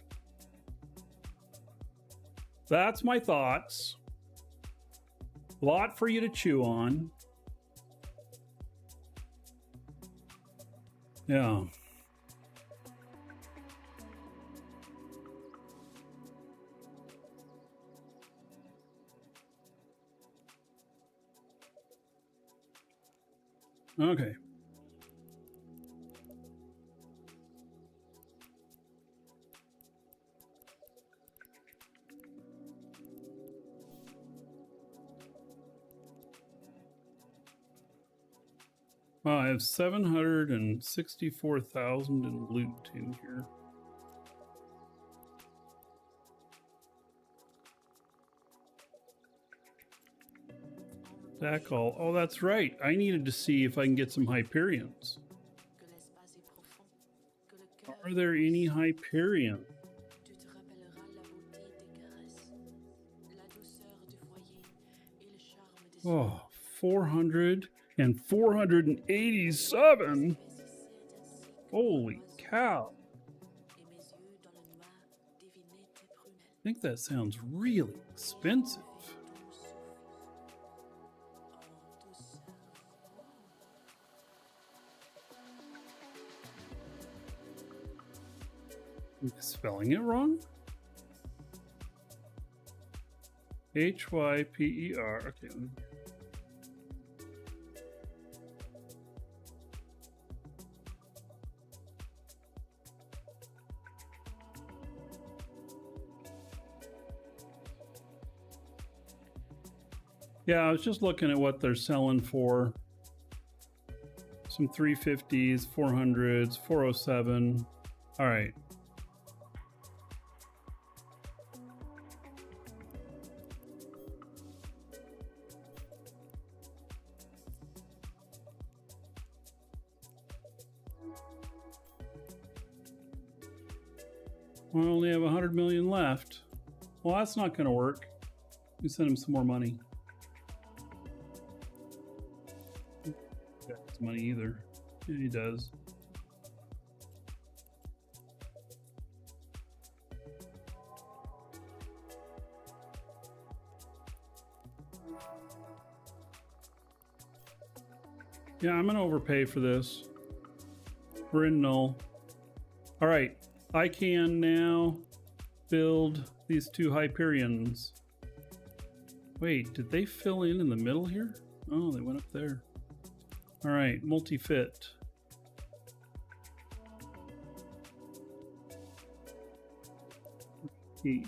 that's my thoughts. A lot for you to chew on. Yeah. Okay. Wow, I have 764,000 in loot in here. Backall. Oh, that's right. I needed to see if I can get some Hyperions. Are there any Hyperion? Oh, 400 and 487. Holy cow. I think that sounds really expensive. Am I spelling it wrong? Hyper. Okay. Yeah, I was just looking at what they're selling for. Some 350s, 400s, 407. All right. We only have 100 million left. Well, that's not going to work. We send him some more money. Got money either. Yeah, he does. Yeah, I'm gonna overpay for this. We're in null. All right, I can now build these two Hyperions. Wait, did they fill in the middle here? Oh, they went up there. All right, multi-fit. Eight.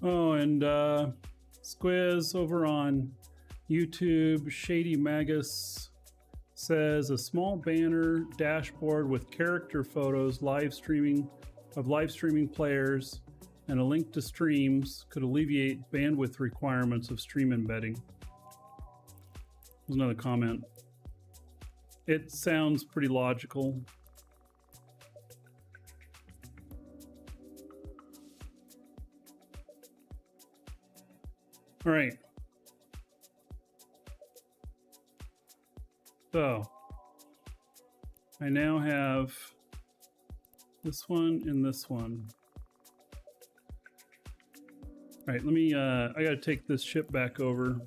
Oh, and Squiz over on YouTube, Shady Magus says a small banner dashboard with character photos live streaming players and a link to streams could alleviate bandwidth requirements of stream embedding. There's another comment. It sounds pretty logical. All right. So I now have this one and this one. All right, let me, I gotta take this ship back over.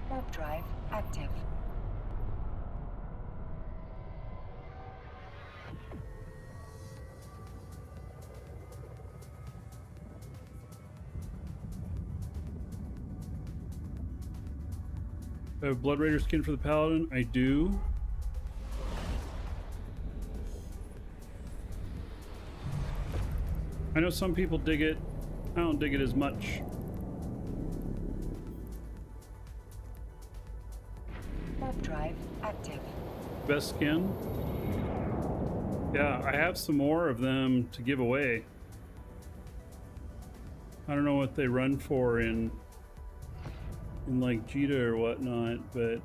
Warp drive active. I have Blood Raider skin for the Paladin. I do. I know some people dig it. I don't dig it as much. Warp drive active. Best skin? Yeah, I have some more of them to give away. I don't know what they run for in like Jita or whatnot, but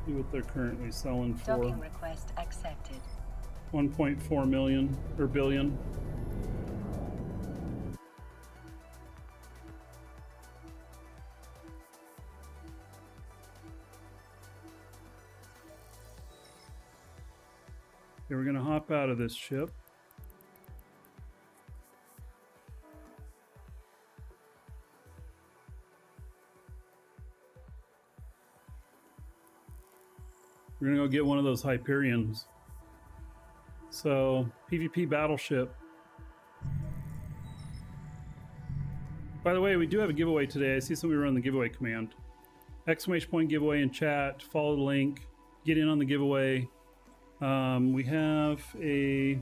see what they're currently selling for. Docking request accepted. 1.4 million or billion. Okay, we're gonna hop out of this ship. We're gonna go get one of those Hyperions. So, PvP battleship. By the way, we do have a giveaway today. I see somebody run the giveaway command. Exclamation point giveaway in chat. Follow the link. Get in on the giveaway. We have a...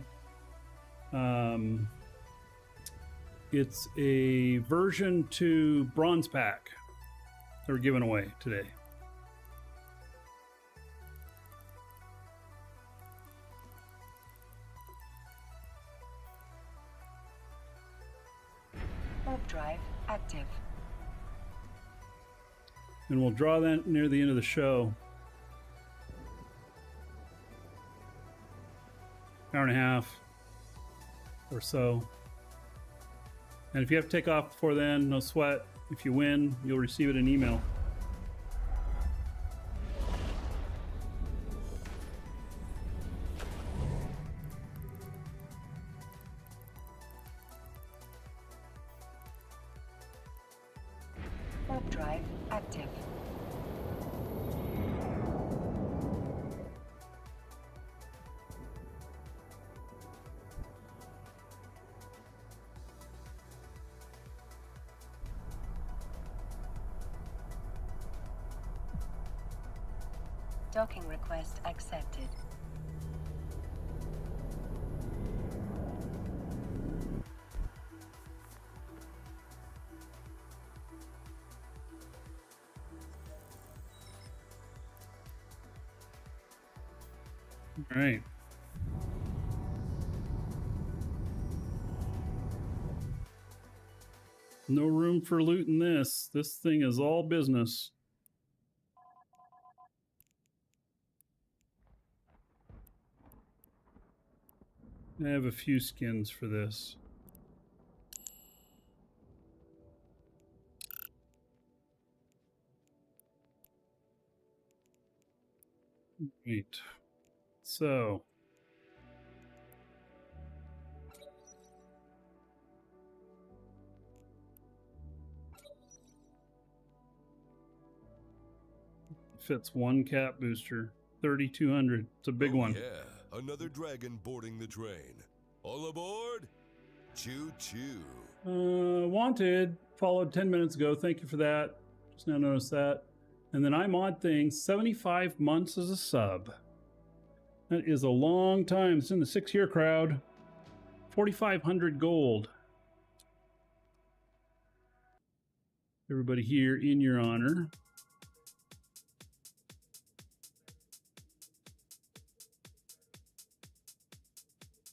it's a version 2 bronze pack that we're giving away today. Warp drive active. And we'll draw that near the end of the show. Hour and a half or so. And if you have to take off before then, no sweat. If you win, you'll receive it in email. Warp drive active. Docking request accepted. All right. No room for loot in this. This thing is all business. I have a few skins for this. Right. So. Fits one cat booster. 3,200. It's a big one. Yeah, another dragon boarding the train. All aboard? Choo choo. Wanted. Followed 10 minutes ago. Thank you for that. Just now noticed that. And then I'm on things. 75 months as a sub. That is a long time. It's in the 6-year crowd. 4,500 gold. Everybody here in your honor.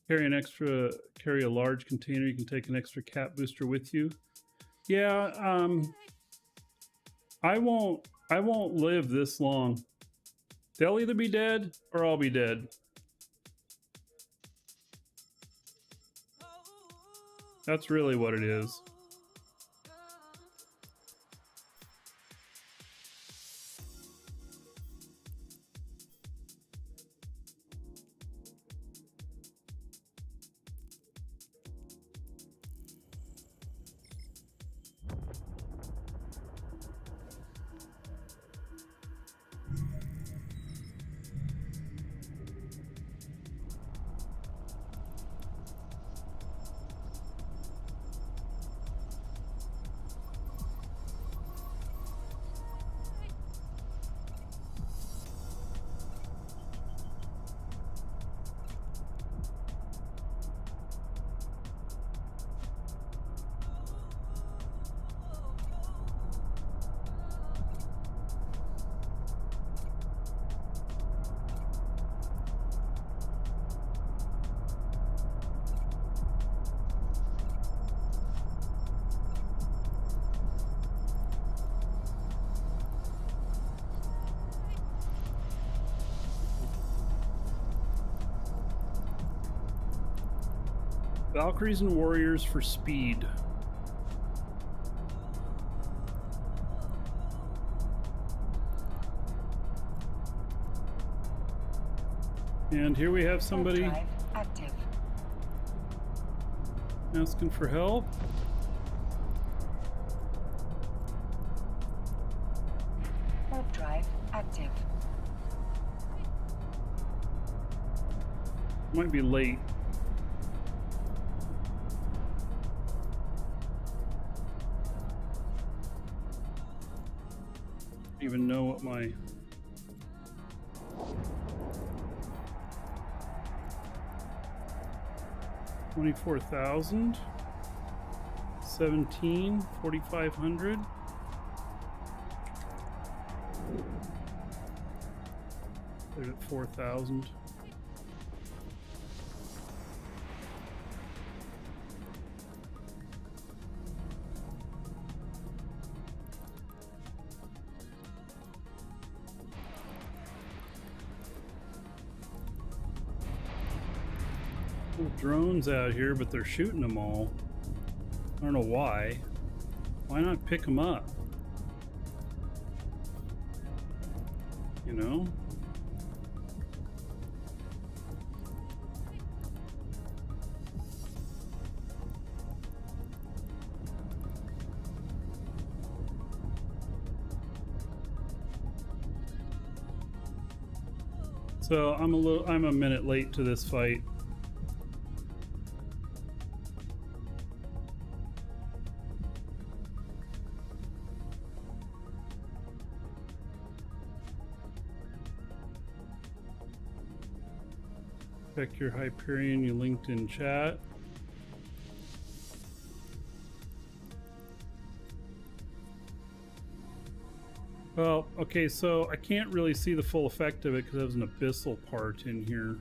Carry a large container. You can take an extra cat booster with you. Yeah, I won't live this long. They'll either be dead or I'll be dead. That's really what it is. Valkyries and warriors for speed. And here we have somebody Active. asking for help. Warp drive active. Might be late. Even know what my $24,000, 17, 4,500. They're at 4,000. Drones out here, but they're shooting them all. I don't know why. Why not pick them up? You know? So I'm a minute late to this fight. Check your Hyperion you linked in chat. Well, okay, so I can't really see the full effect of it because there's an abyssal part in here.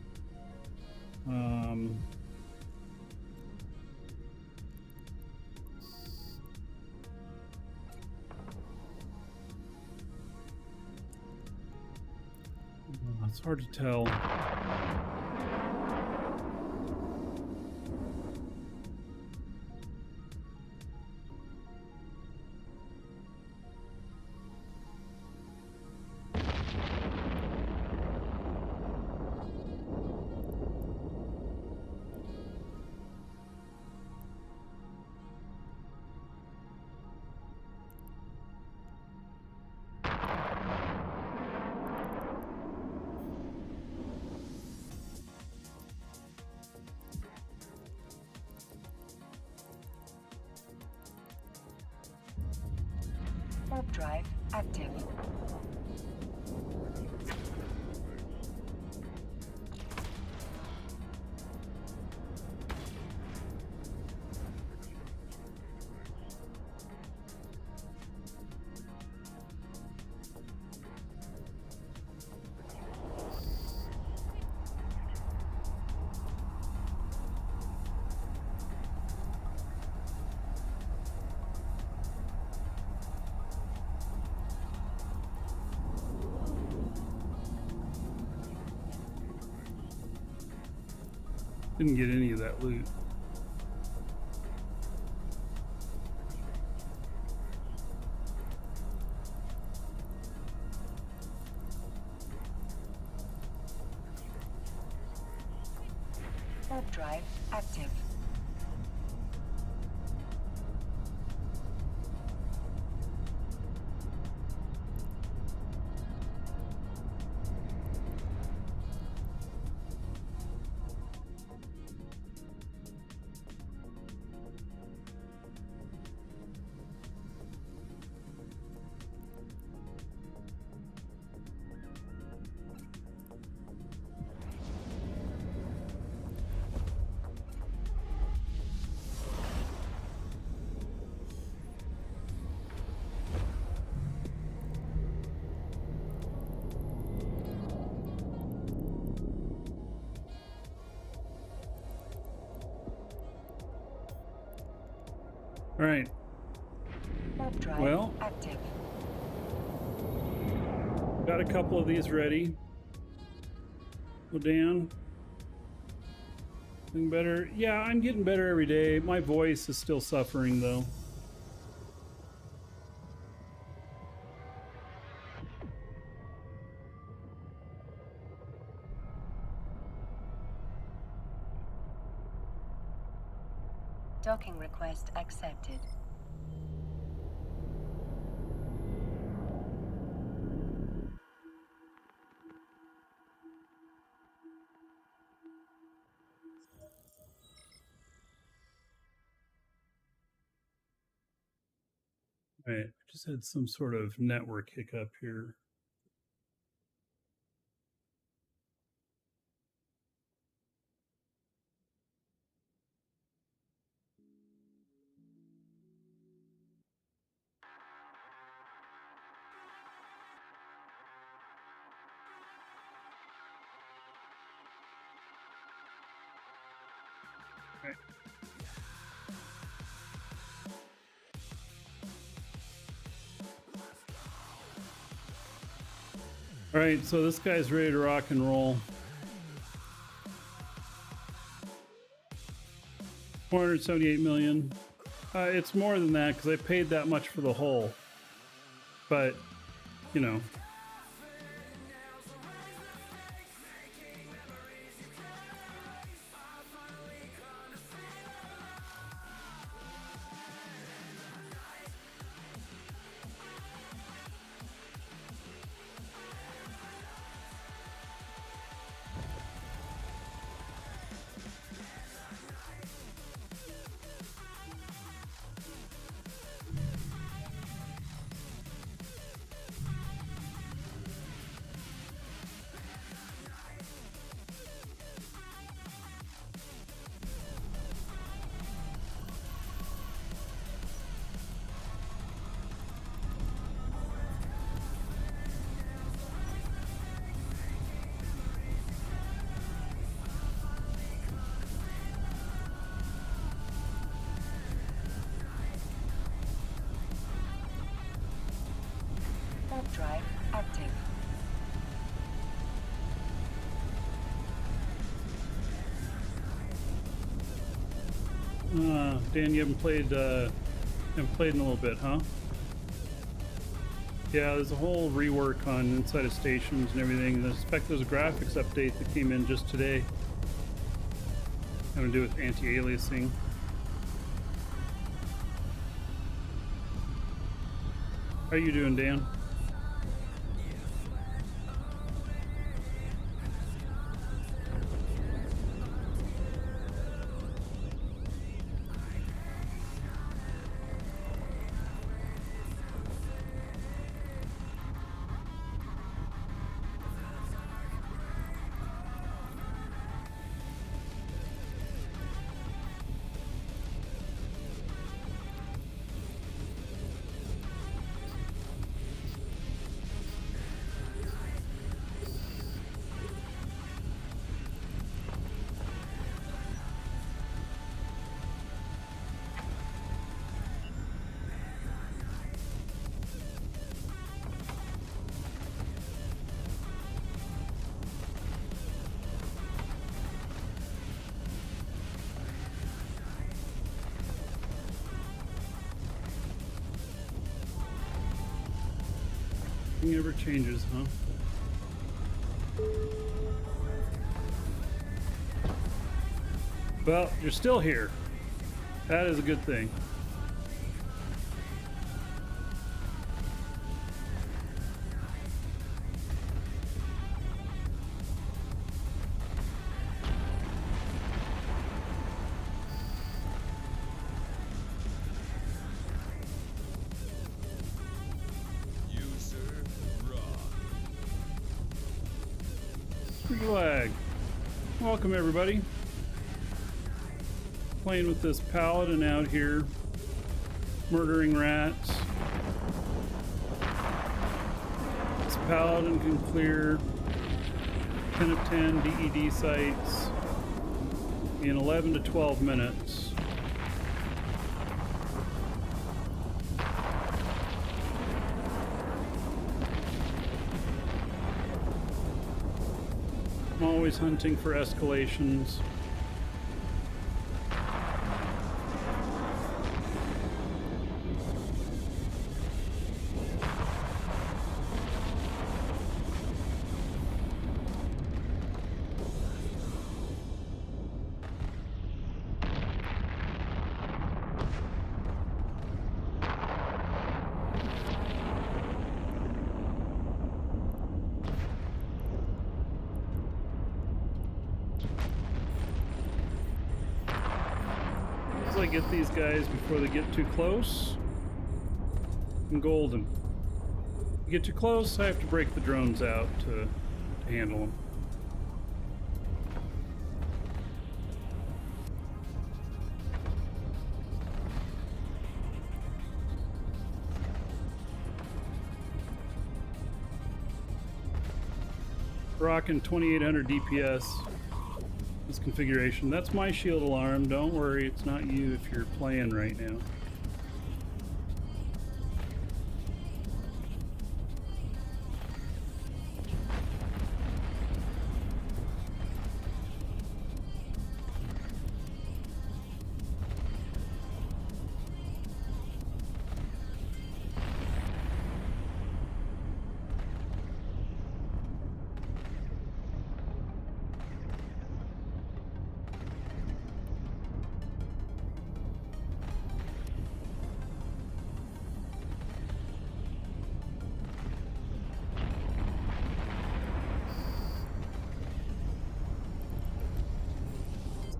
It's hard to tell. Warp drive active. Didn't get any of that loot. Warp drive active. All right. Warp drive Well, active. got a couple of these ready. Go down. Getting better. Yeah, I'm getting better every day. My voice is still suffering though. Docking request accepted. All right, I just had some sort of network hiccup here. All right, so this guy's ready to rock and roll. 478 million. It's more than that because I paid that much for the hull. But, you know. active. Dan, you haven't played in a little bit, huh? Yeah, there's a whole rework on inside of stations and everything. I suspect there's a graphics update that came in just today. Having to do with anti-aliasing. How you doing, Dan? Nothing ever changes, huh? Well, you're still here. That is a good thing. Flag. Welcome everybody. Playing with this paladin out here, murdering rats. This paladin can clear 10 of 10 DED sites in 11 to 12 minutes. I'm always hunting for escalations. I get these guys before they get too close. I'm golden. You get too close, I have to break the drones out to handle them. Rocking 2800 DPS. This configuration. That's my shield alarm. Don't worry, it's not you if you're playing right now.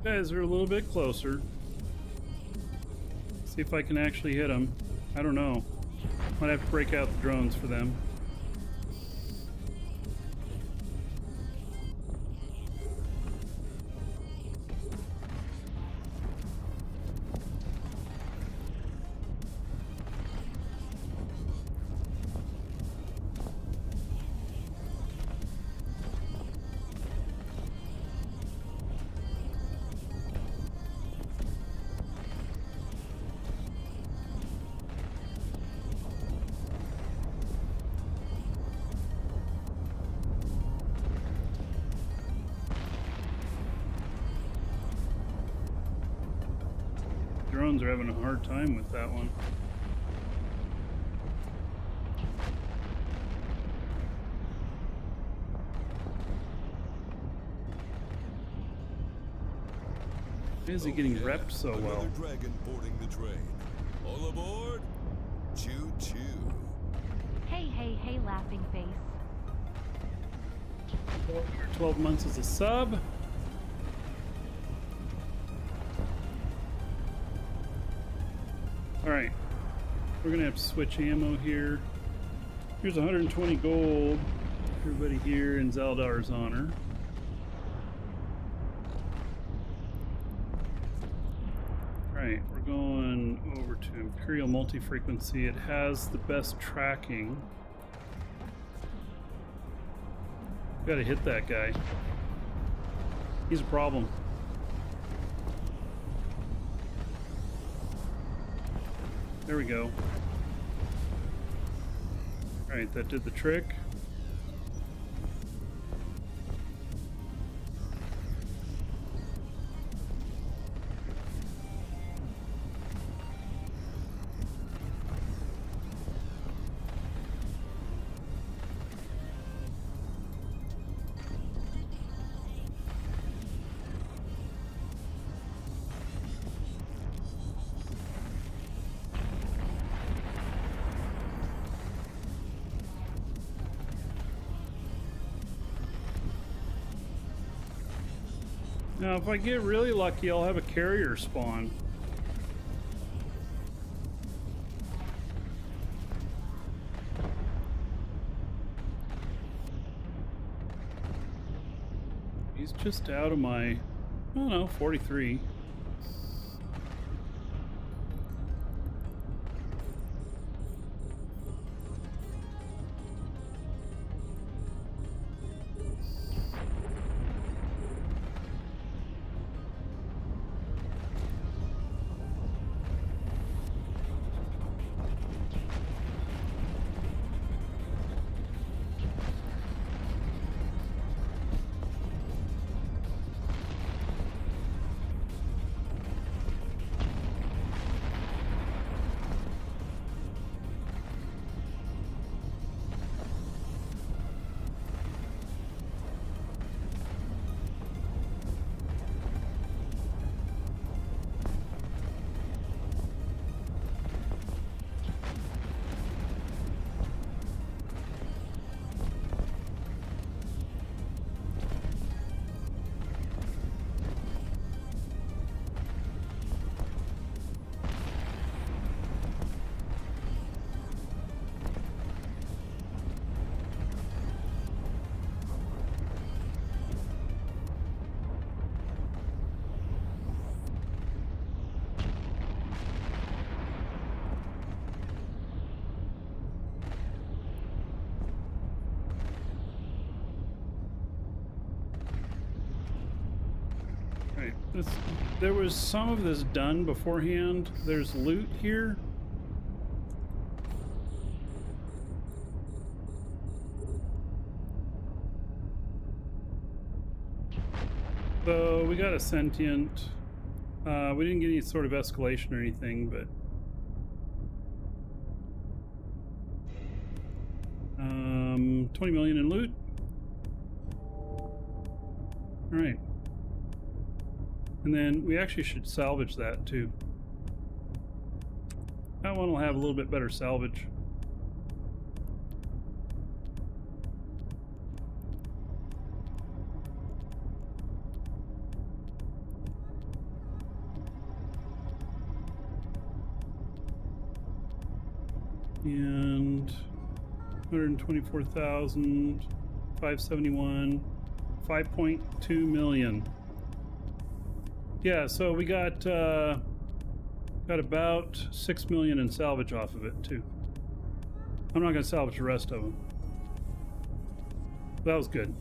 Guys are a little bit closer. See if I can actually hit them. I don't know. Might have to break out the drones for them. phones are having a hard time with that one. Why is he getting repped so well? Another dragon boarding the train. All aboard! Choo choo. Hey, hey, hey, laughing face. 12 months as a sub. Alright. We're gonna have to switch ammo here. Here's 120 gold. Everybody here in Zaldar's honor. Alright, we're going over to Imperial Multi-Frequency. It has the best tracking. Gotta hit that guy. He's a problem. There we go. Alright, that did the trick. Now, if I get really lucky, I'll have a carrier spawn. He's just out of my, I don't know, 43. There was some of this done beforehand. There's loot here. So we got a sentient. We didn't get any sort of escalation or anything, but 20 million in loot. All right. And then we actually should salvage that too. That one will have a little bit better salvage. And 124,571, 5.2 million. Yeah, so we got about 6 million in salvage off of it too. I'm not gonna salvage the rest of them. That was good.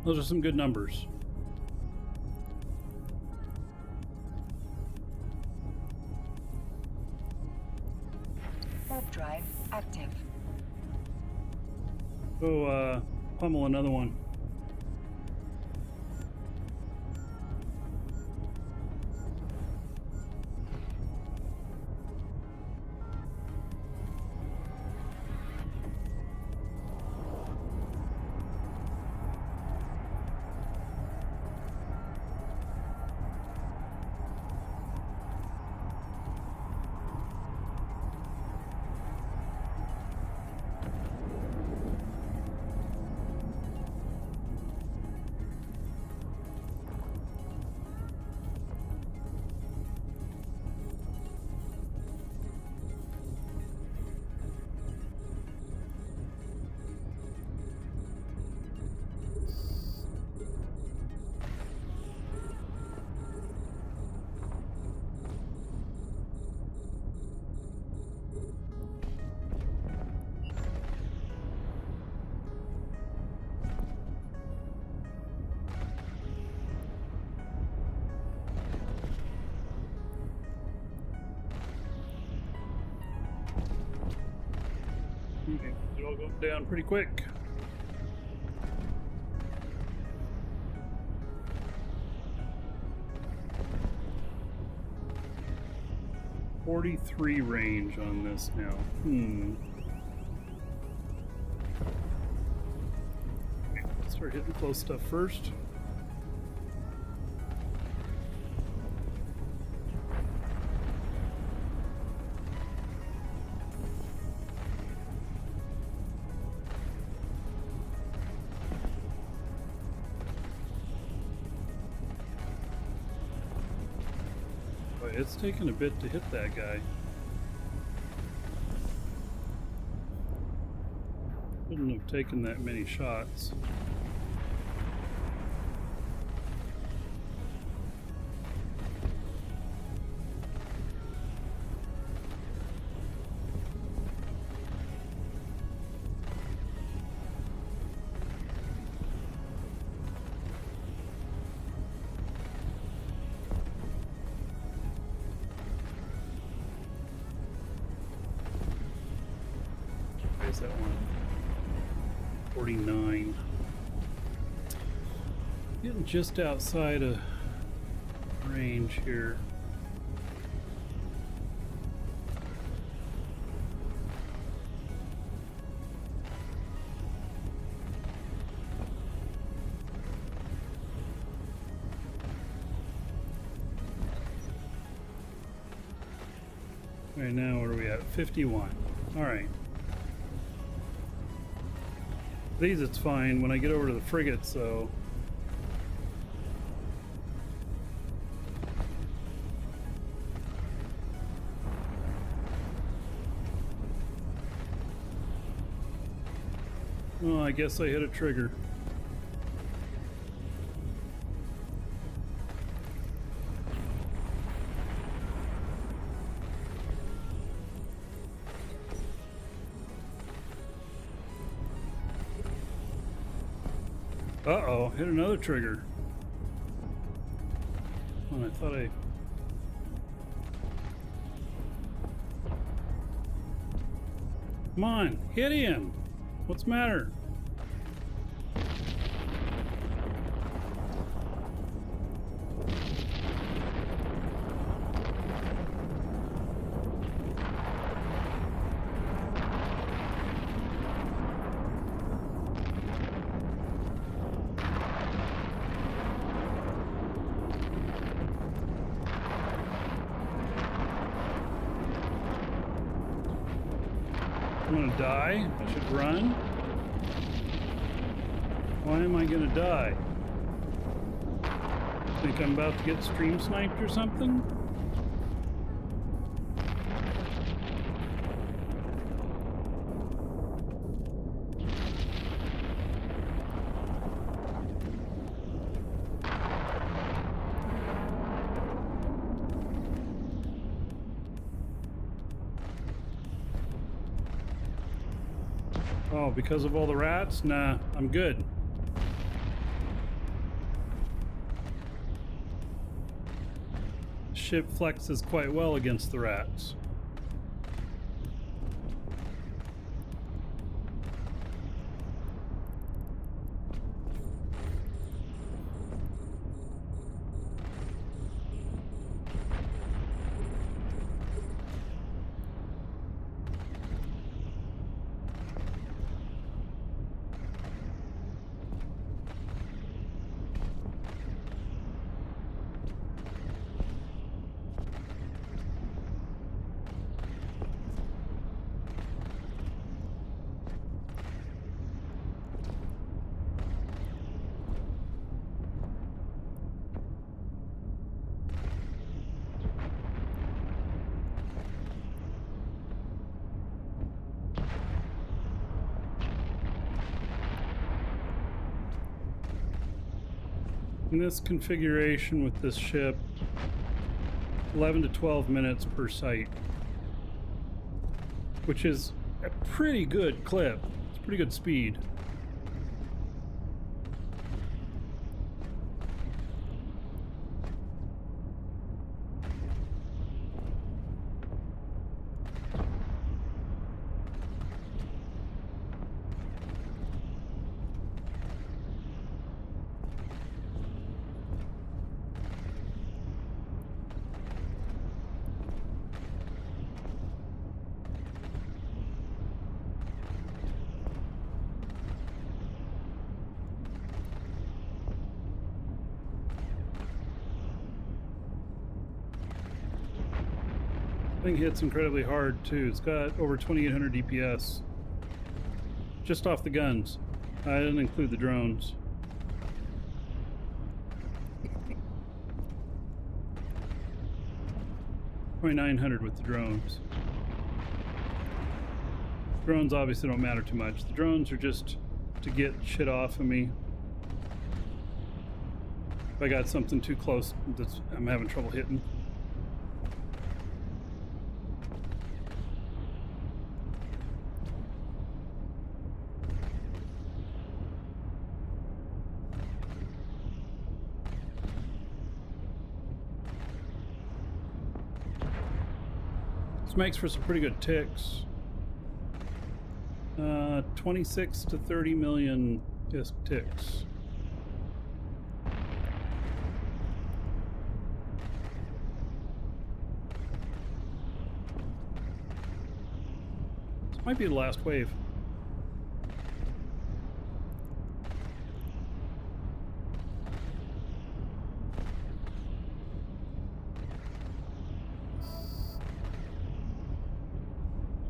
Those are some good numbers. Warp drive active. Go pummel another one. It all go down pretty quick. .43 range on this now. Okay, let's start hitting close stuff first. It's taken a bit to hit that guy. Wouldn't have taken that many shots. That one. 49. Getting just outside of range here. Right now, what are we at? 51. All right. These it's fine. When I get over to the frigates, though, oh, I guess I hit a trigger. Uh-oh, hit another trigger. Oh, I thought I... Come on, hit him! What's the matter? I'm gonna die. I should run. Why am I gonna die? Think I'm about to get stream sniped or something? Oh, because of all the rats? Nah, I'm good. Ship flexes quite well against the rats. In this configuration with this ship, 11 to 12 minutes per sight, which is a pretty good clip. It's pretty good speed. Thing hits incredibly hard too. It's got over 2800 DPS. Just off the guns. I didn't include the drones. $2,900 with the drones. Drones obviously don't matter too much. The drones are just to get shit off of me. If I got something too close that I'm having trouble hitting. This makes for some pretty good ticks. 26 to 30 million disc ticks. This might be the last wave.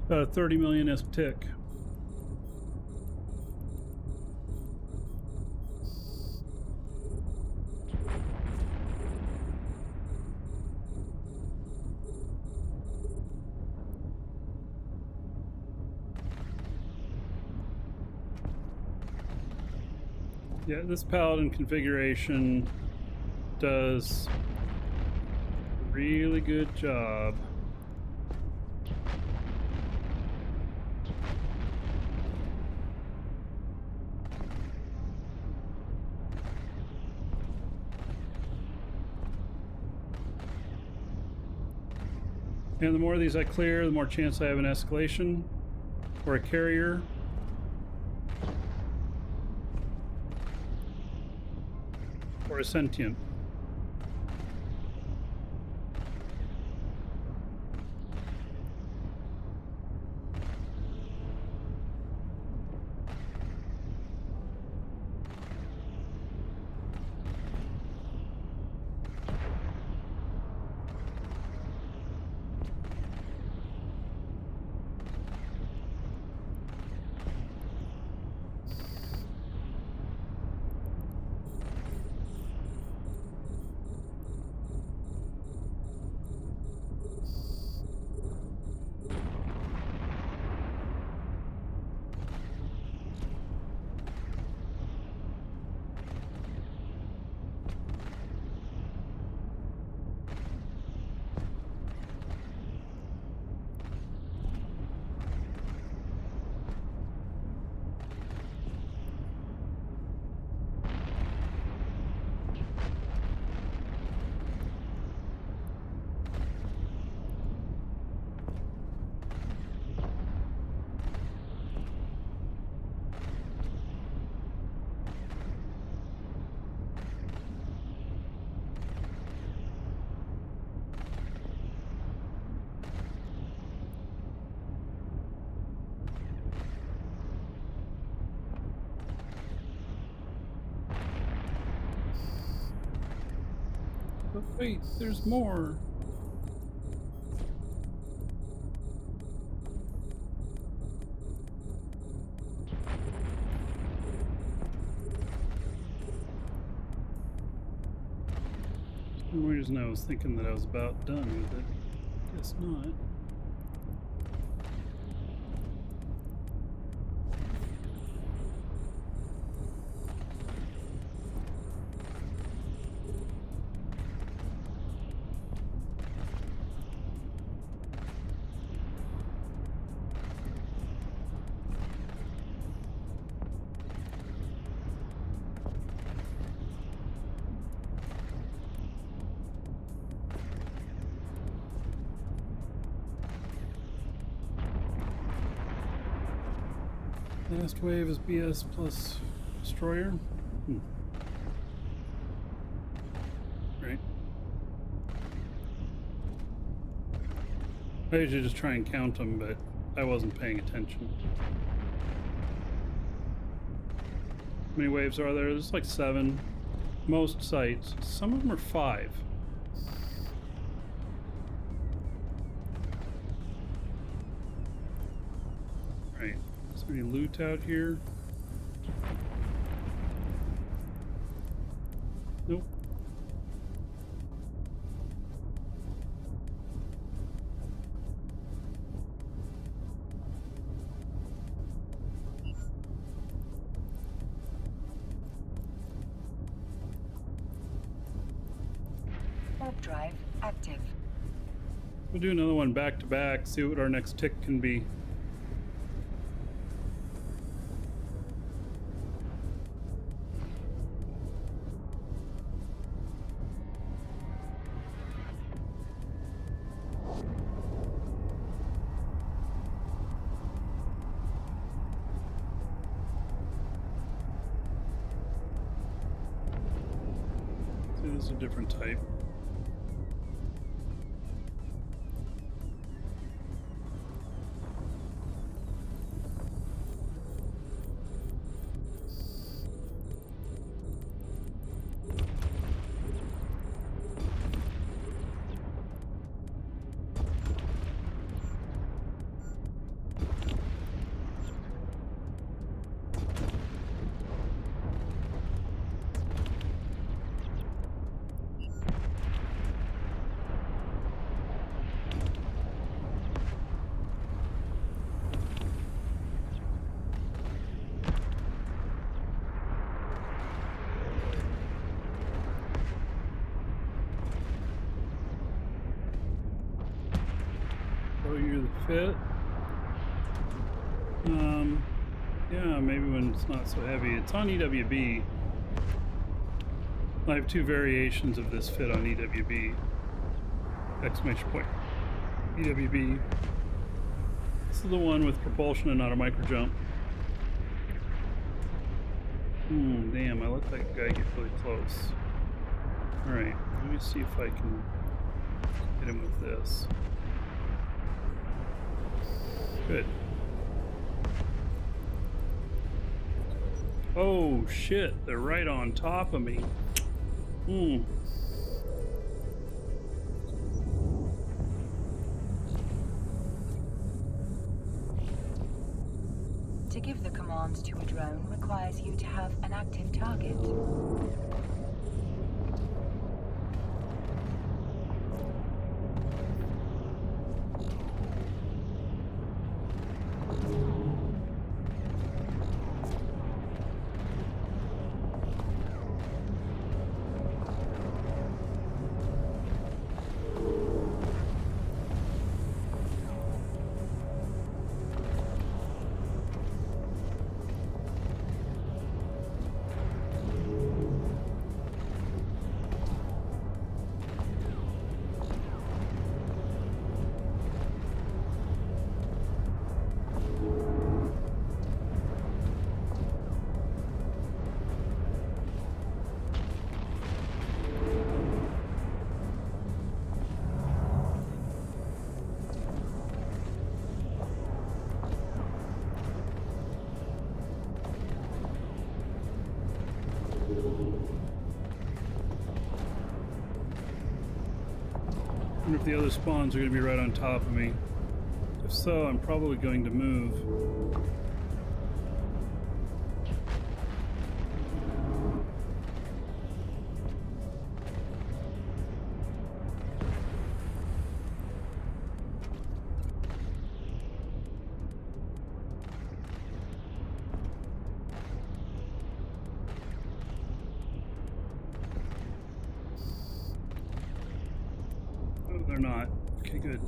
About a 30 million disc tick. Yeah, this paladin configuration does a really good job. And the more of these I clear, the more chance I have an escalation or a carrier. Or a sentient. But wait, there's more. For some reason I was thinking that I was about done with it. Guess not. Last wave is BS plus destroyer. Right. I usually just try and count them, but I wasn't paying attention. How many waves are there? There's like 7. Most sites. Some of them are 5. Right. Is there any loot out here? Nope. Warp drive active. We'll do another one back to back, see what our next tick can be. See, this is a different type. Show you the fit. Yeah, maybe when it's not so heavy. It's on EWB. I have two variations of this fit on EWB. Exclamation point. EWB. This is the one with propulsion and not a micro jump. Damn, I let that guy get really close. Alright, let me see if I can hit him with this. Good. Oh shit, they're right on top of me. To give the command to a drone requires you to have an active target. I wonder if the other spawns are going to be right on top of me. If so, I'm probably going to move. They're not. Okay, good.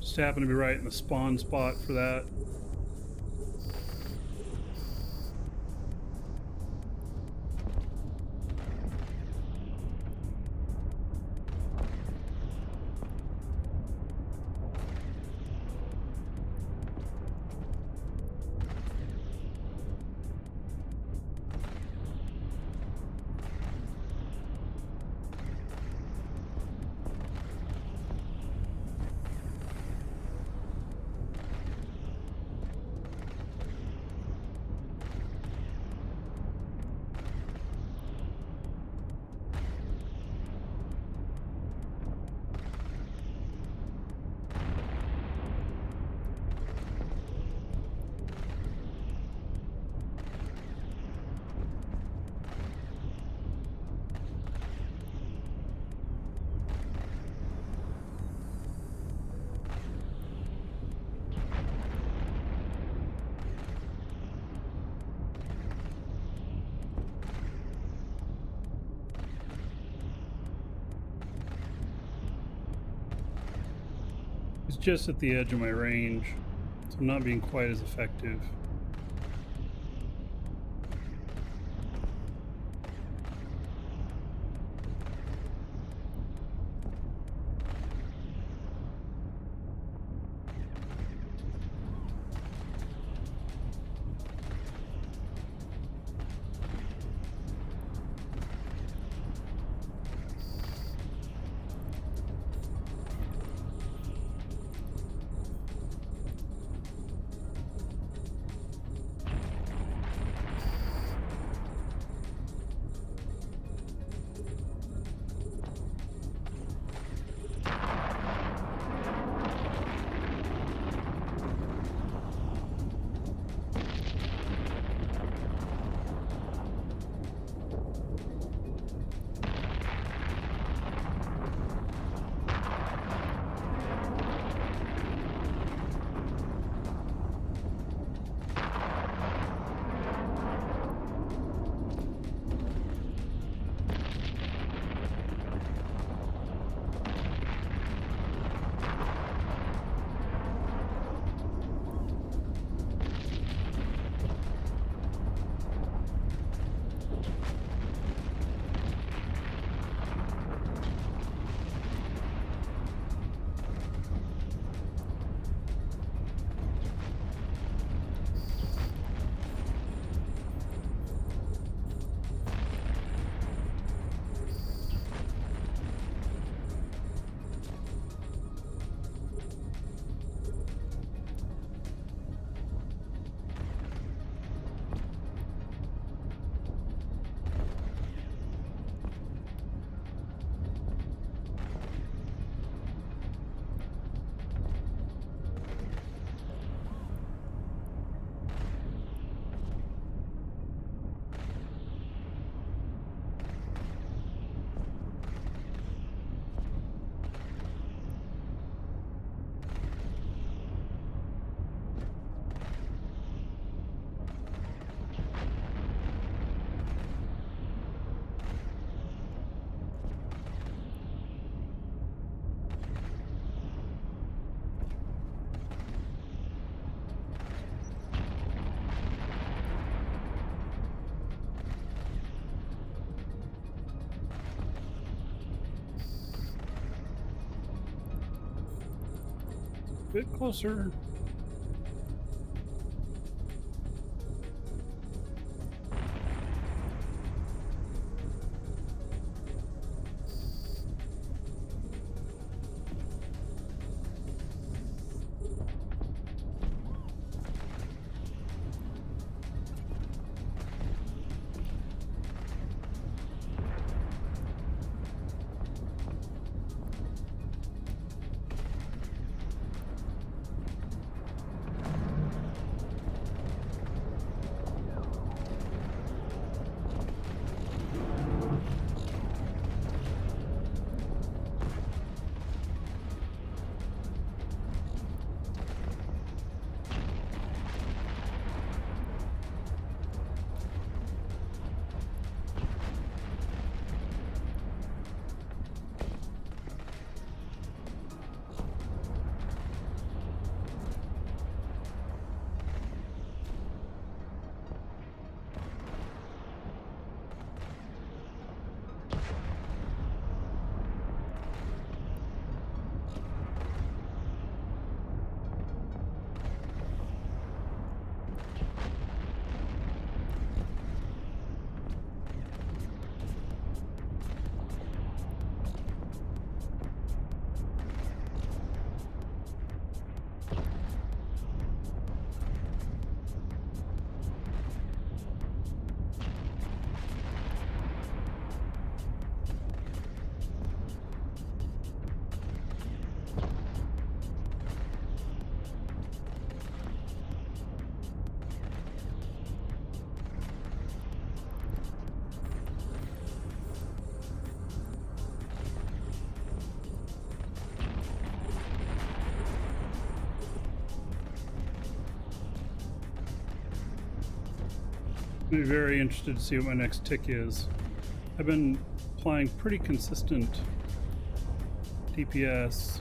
Just happen to be right in the spawn spot for that. It's just at the edge of my range, so I'm not being quite as effective. Bit closer. I'll be very interested to see what my next tick is. I've been applying pretty consistent DPS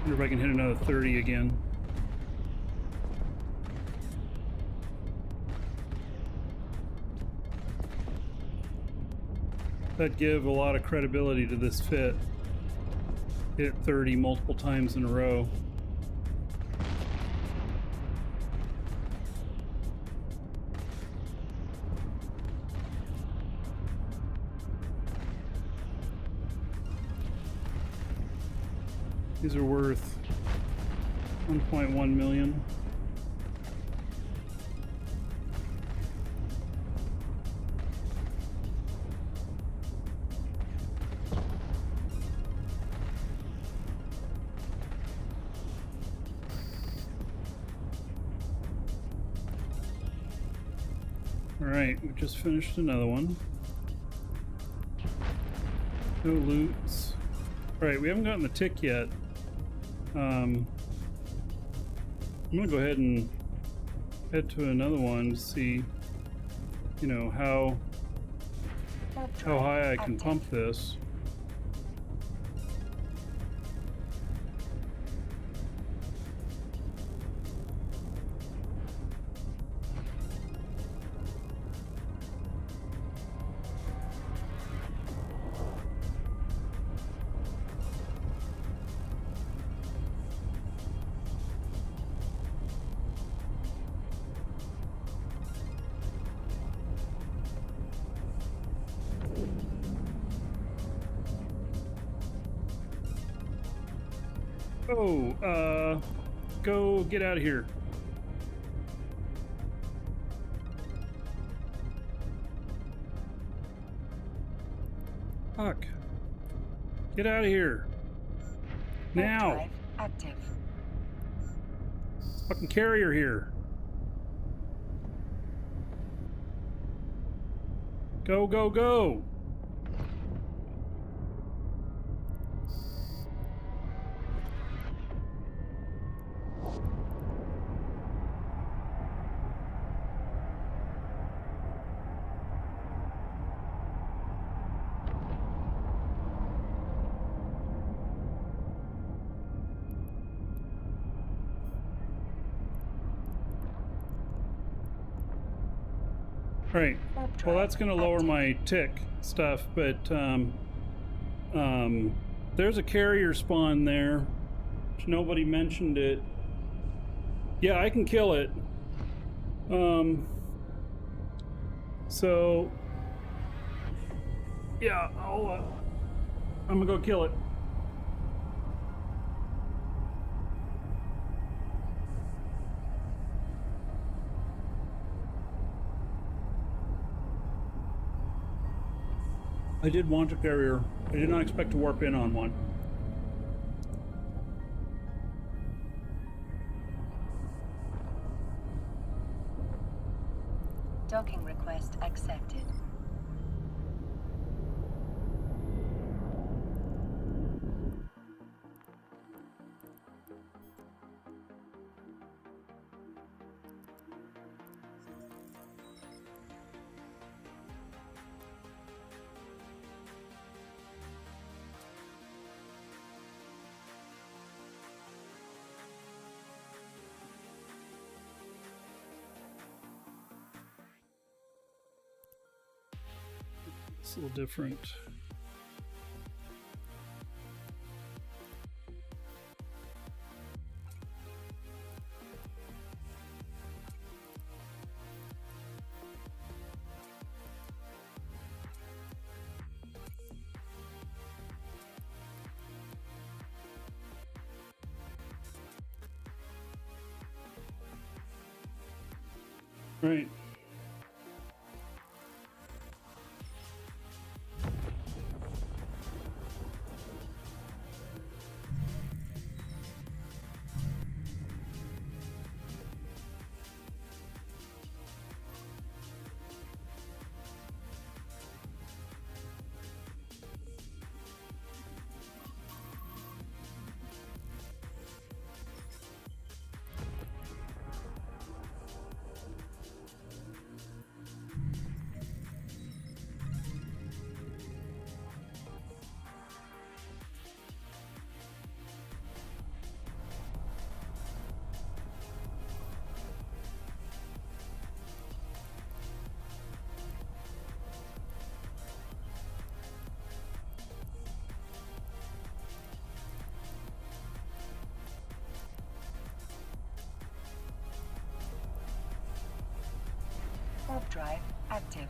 Wonder if I can hit another 30 again. That'd give a lot of credibility to this fit. Hit 30 multiple times in a row. These are worth 1.1 million. All right, we just finished another one. No loots. All right, we haven't gotten the tick yet. I'm gonna go ahead and head to another one to see, you know, how high I can pump this. Oh, go get out of here. Fuck. Get out of here. Now. Drive active. Fucking carrier here. Go, go, go. Right. Well, that's going to lower my tick stuff, but there's a carrier spawn there. Nobody mentioned it. Yeah, I can kill it. So yeah, I'm gonna go kill it. I did want a carrier. I did not expect to warp in on one. Docking request accepted. It's a little different. Right. warp drive active.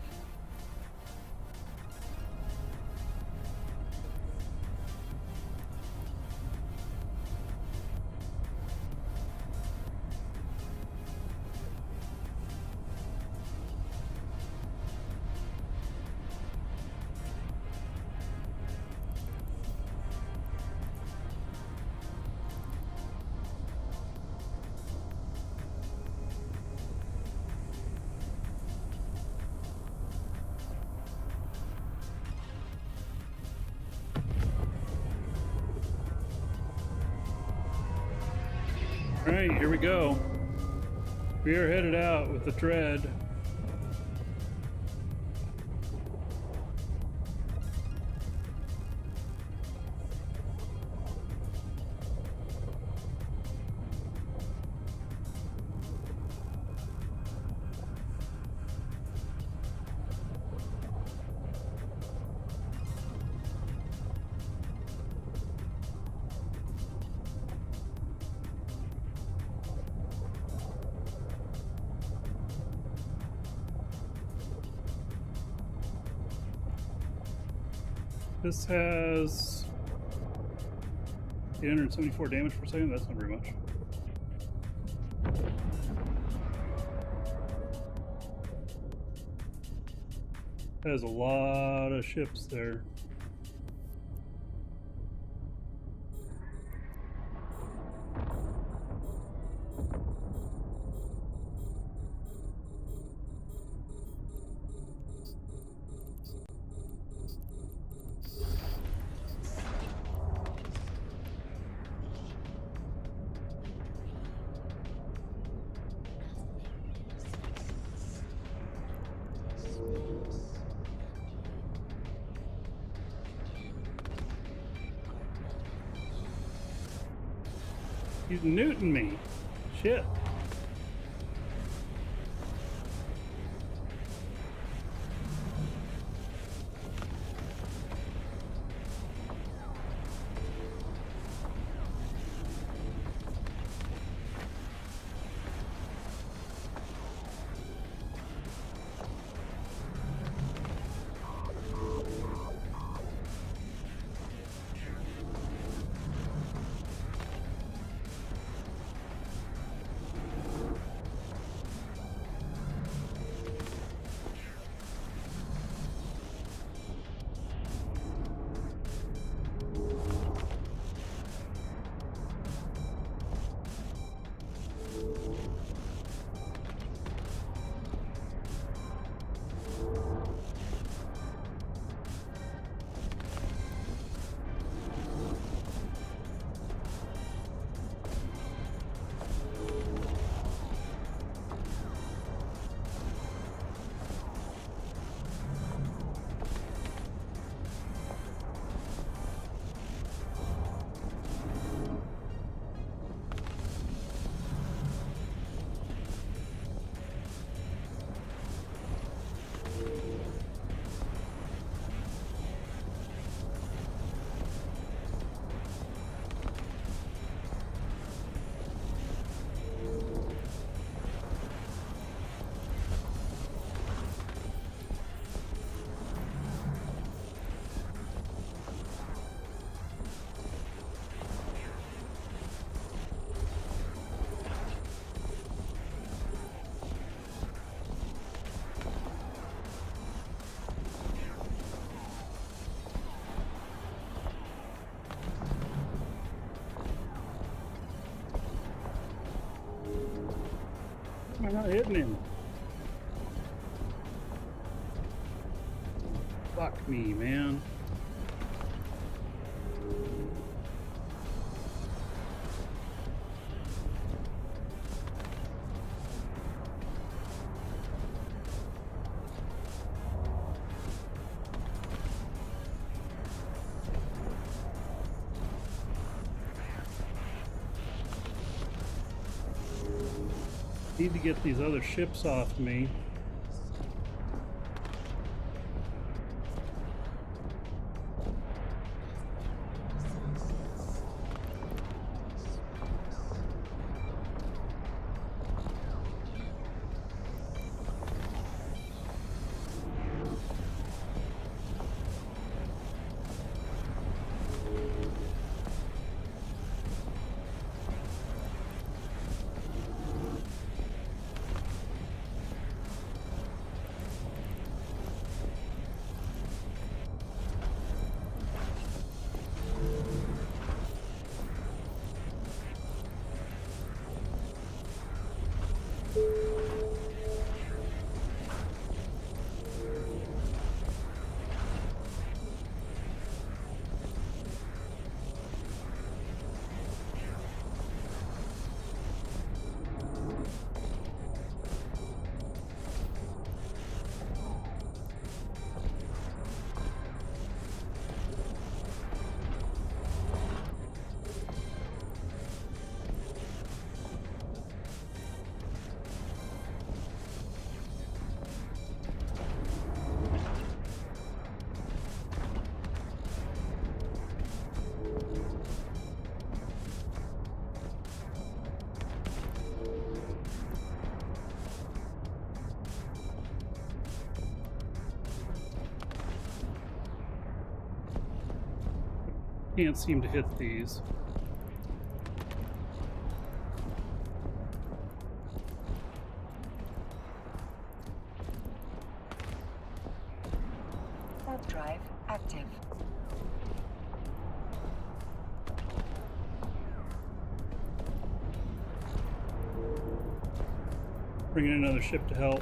All right, here we go. We are headed out with the Dread. This has 874 damage per second. That's not very much. That has a lot of ships there. He's newting me. Shit. I'm not hitting him. Fuck me, man. Need to get these other ships off me. Can't seem to hit these. Warp drive active. Bringing another ship to help.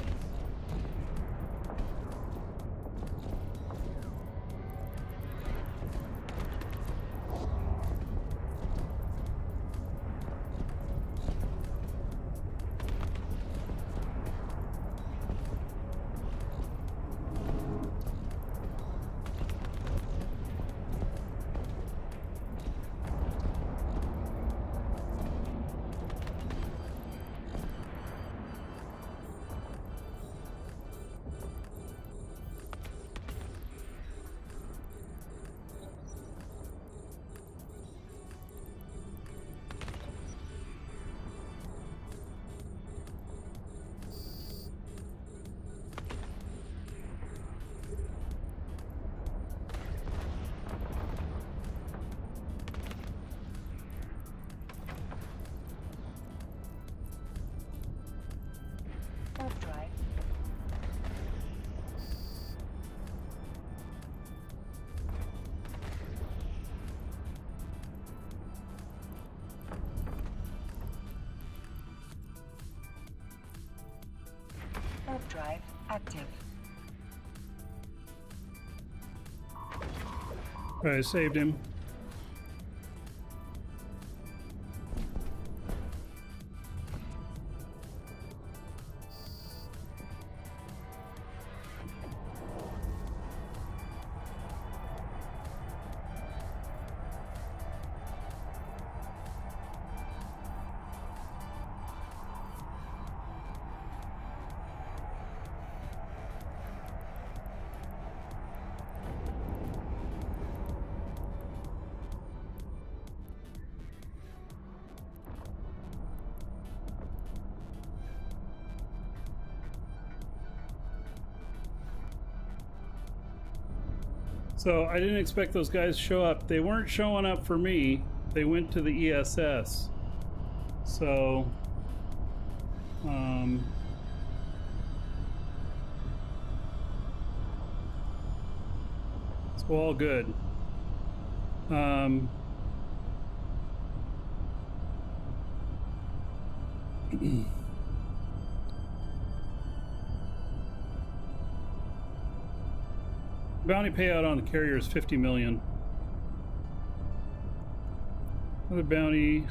Warp drive. Warp drive active. I saved him. So I didn't expect those guys to show up. They weren't showing up for me. They went to the ESS. So, it's all good. Bounty payout on the carrier is 50 million. Another bounty.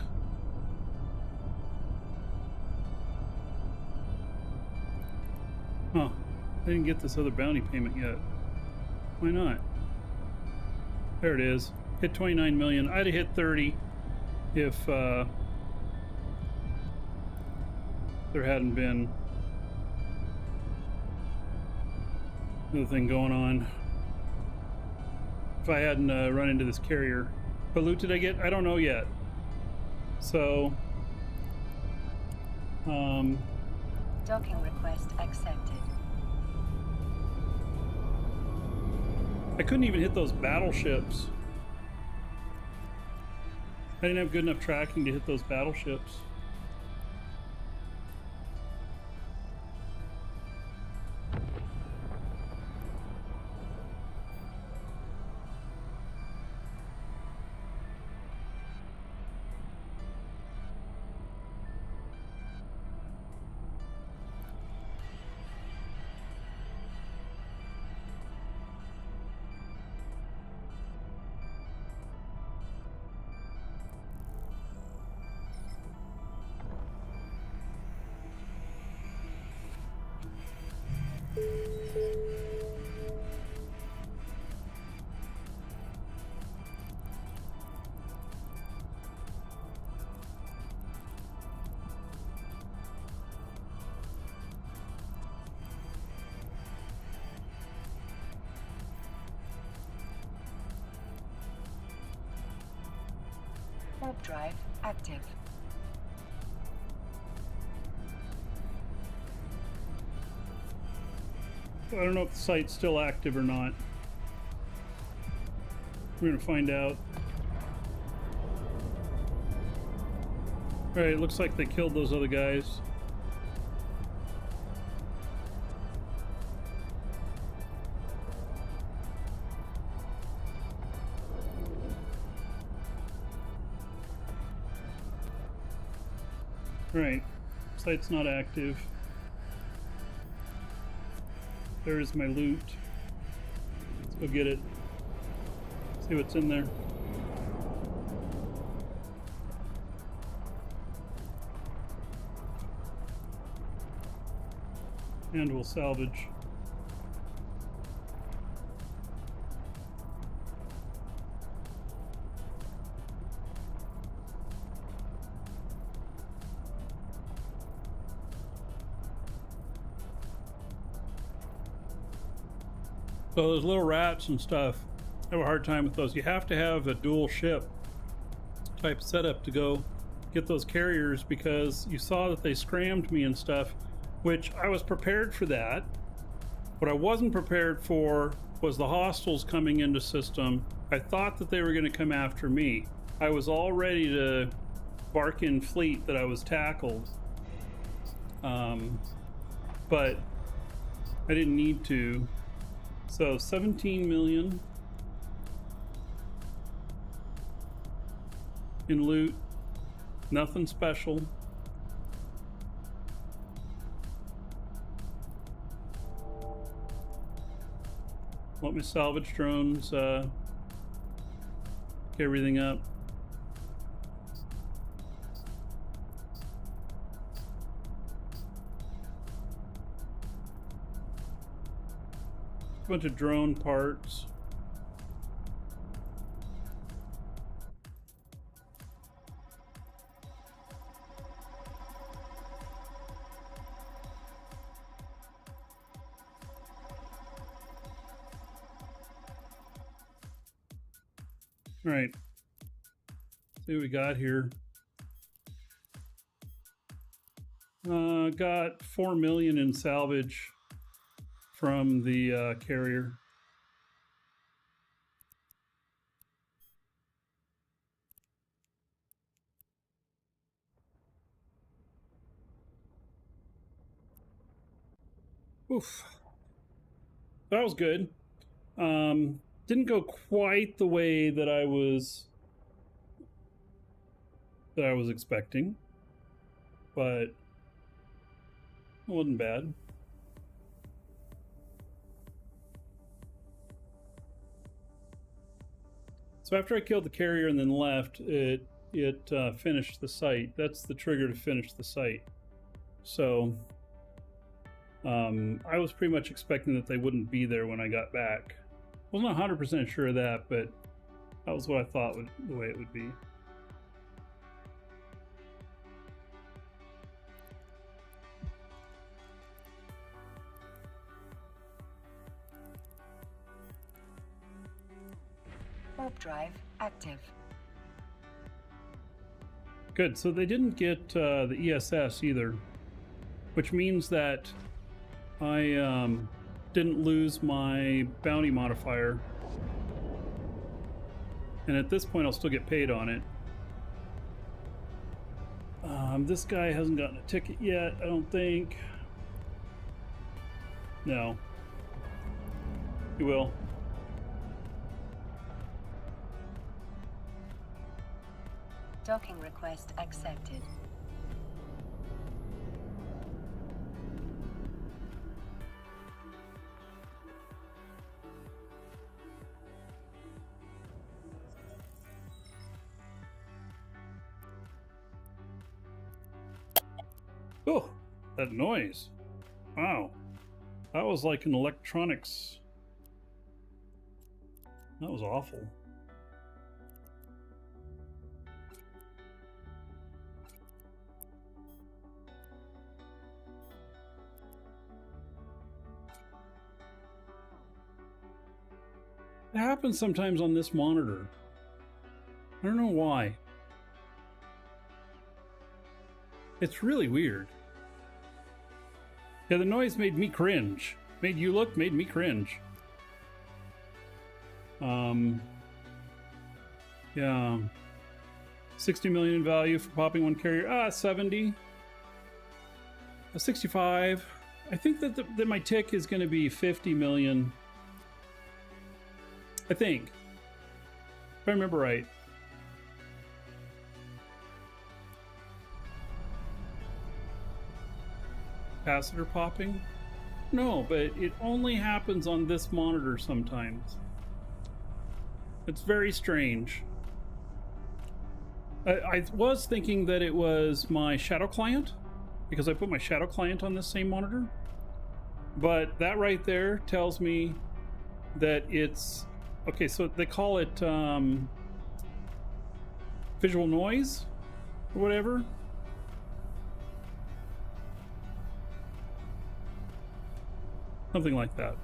Huh. I didn't get this other bounty payment yet. Why not? There it is. Hit 29 million. I'd have hit 30 if there hadn't been another thing going on. If I hadn't run into this carrier. What loot did I get? I don't know yet. So, Docking request accepted. I couldn't even hit those battleships. I didn't have good enough tracking to hit those battleships. Warp drive active. I don't know if the site's still active or not. We're gonna find out. Alright, looks like they killed those other guys. Right, site's not active. There's my loot. Let's go get it. See what's in there. And we'll salvage. So those little rats and stuff, I have a hard time with those. You have to have a dual ship type setup to go get those carriers, because you saw that they scrammed me and stuff, which I was prepared for that. What I wasn't prepared for was the hostiles coming into system. I thought that they were going to come after me. I was all ready to bark in fleet that I was tackled. But I didn't need to. So 17 million in loot, nothing special. Let me salvage drones, get everything up. Bunch of drone parts. All right. See what we got here. Got 4 million in salvage from the carrier. Oof. That was good. Didn't go quite the way that I was expecting, but it wasn't bad. So after I killed the carrier and then left, it finished the site. That's the trigger to finish the site. So I was pretty much expecting that they wouldn't be there when I got back. Wasn't 100% sure of that, but that was what I thought the way it would be. Warp drive active. Good, so they didn't get the ESS either, which means that I didn't lose my bounty modifier. And at this point I'll still get paid on it. This guy hasn't gotten a ticket yet, I don't think. No. He will. Docking request accepted. Oh, that noise. Wow. That was like an electronics. That was awful. It happens sometimes on this monitor. I don't know why. It's really weird. Yeah, the noise made me cringe. Made you look, made me cringe. Yeah. 60 million in value for popping one carrier. 70. 65. I think that my tick is going to be 50 million. I think. If I remember right. Capacitor popping? No, but it only happens on this monitor sometimes. It's very strange. I was thinking that it was my shadow client, because I put my shadow client on this same monitor. But that right there tells me that it's... Okay, so they call it visual noise or whatever. Something like that.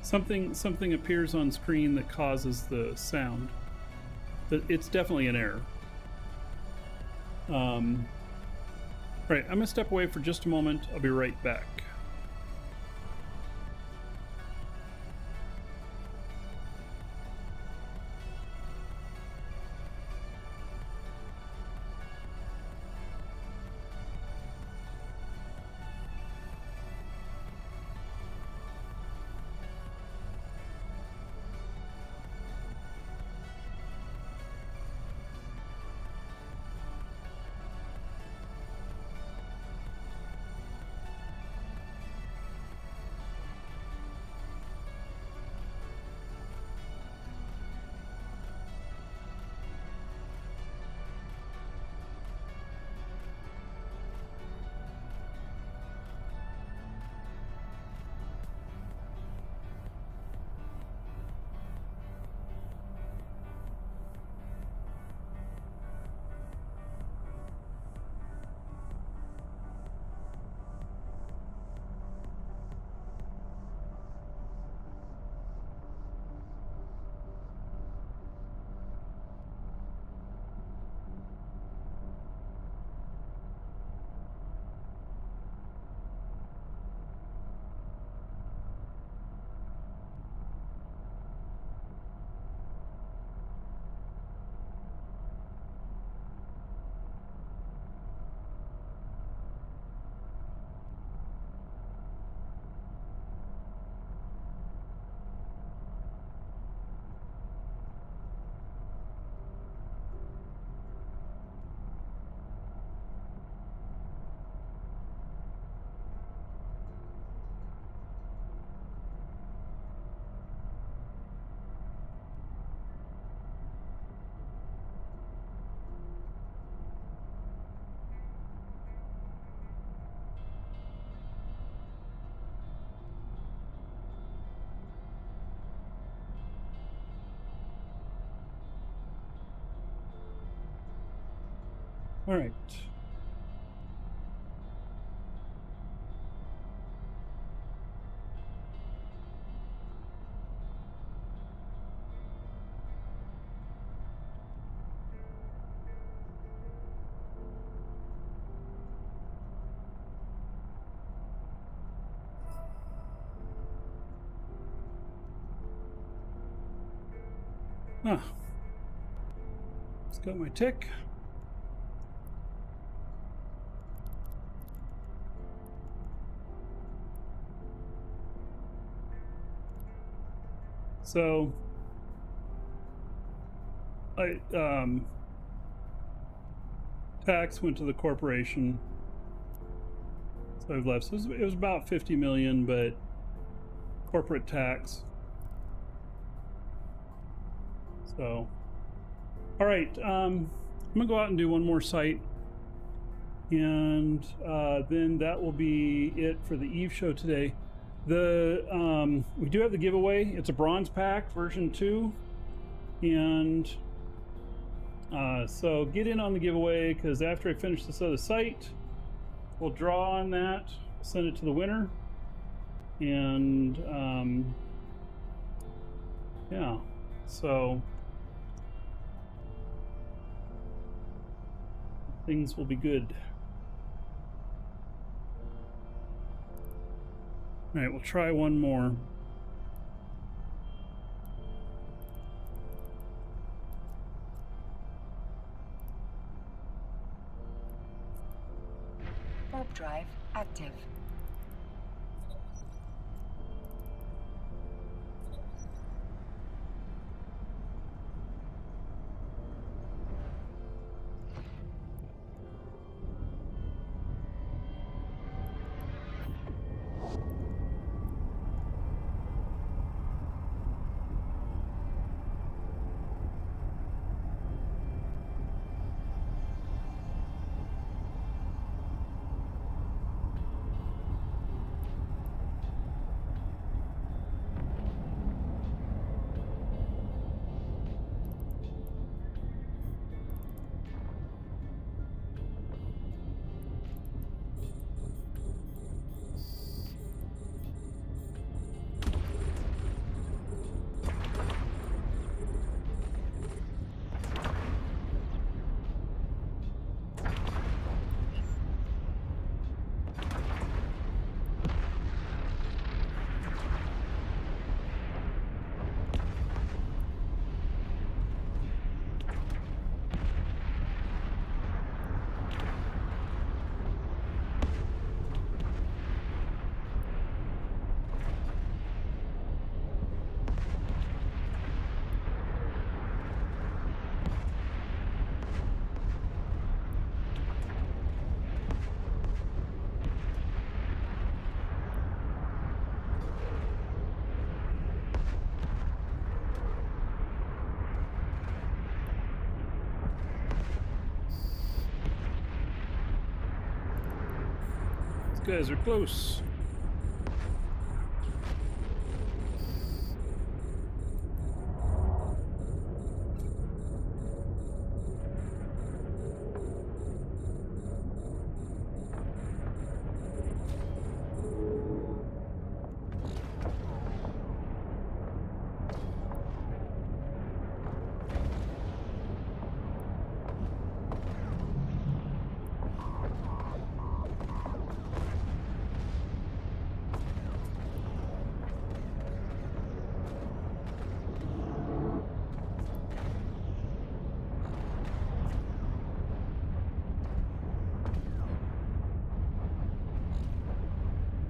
Something appears on screen that causes the sound. It's definitely an error. Right, I'm gonna step away for just a moment. I'll be right back. All right. It's got my tick. So tax went to the corporation. So I've left. So it was about 50 million, but corporate tax. So, all right. I'm gonna go out and do one more site, and then that will be it for the Eve show today. We do have the giveaway. It's a bronze pack version 2, and so get in on the giveaway, because after I finish this other site, we'll draw on that, send it to the winner, and yeah, so things will be good. All right, we'll try one more. warp drive active. Guys are close.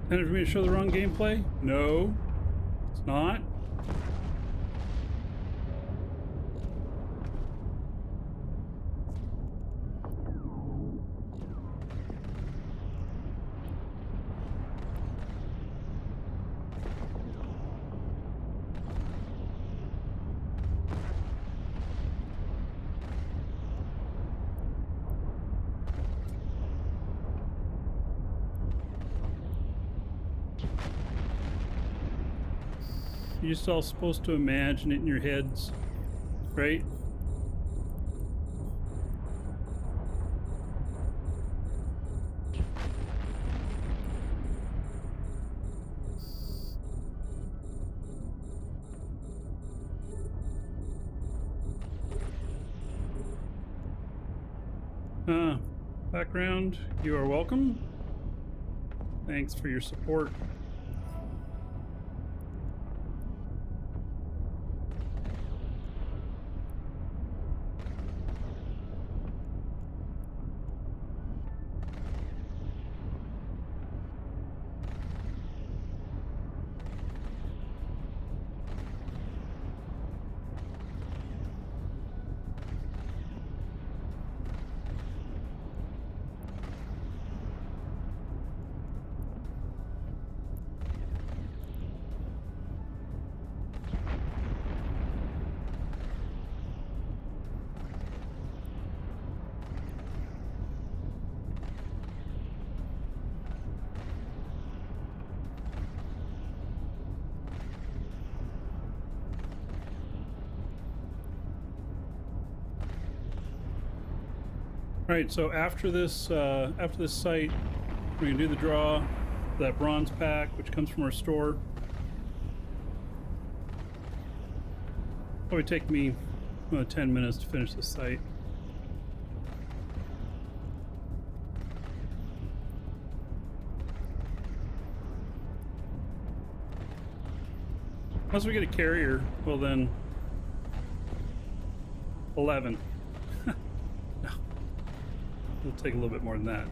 Time for me to show the wrong gameplay? No, it's not. You're just all supposed to imagine it in your heads, right? Background, you are welcome. Thanks for your support. Right, so after this site, we're gonna do the draw, that bronze pack, which comes from our store. Probably take me 10 minutes to finish the site. Once we get a carrier, well then, 11. No, it'll take a little bit more than that.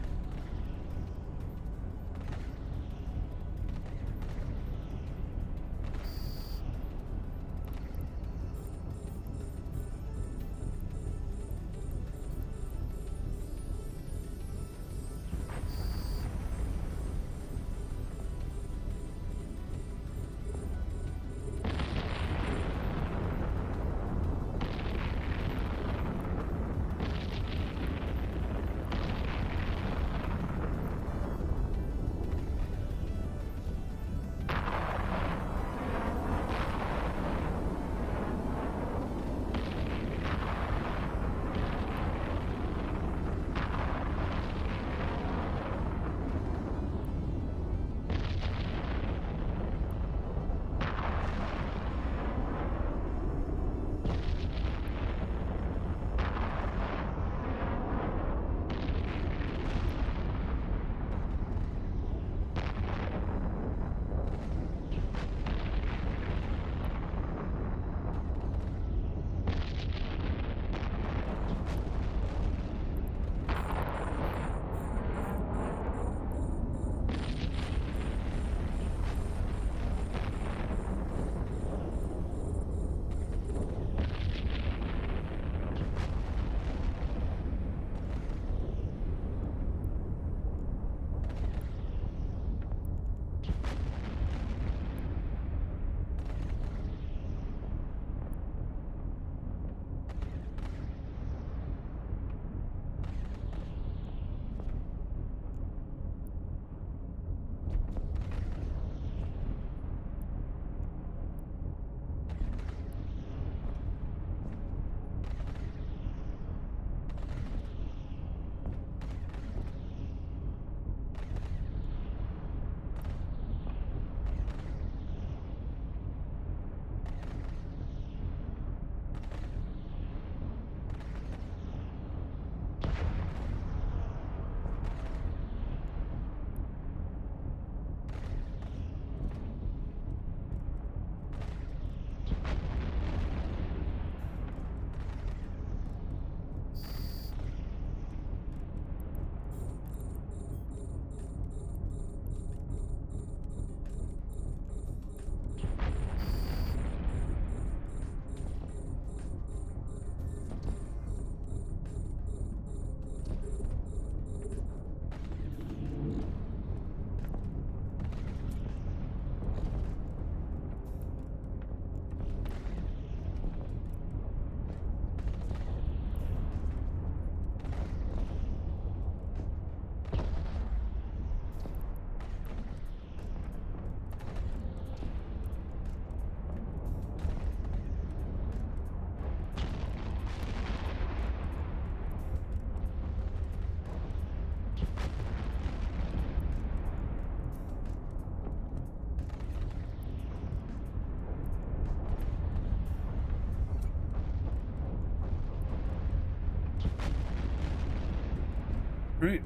Right.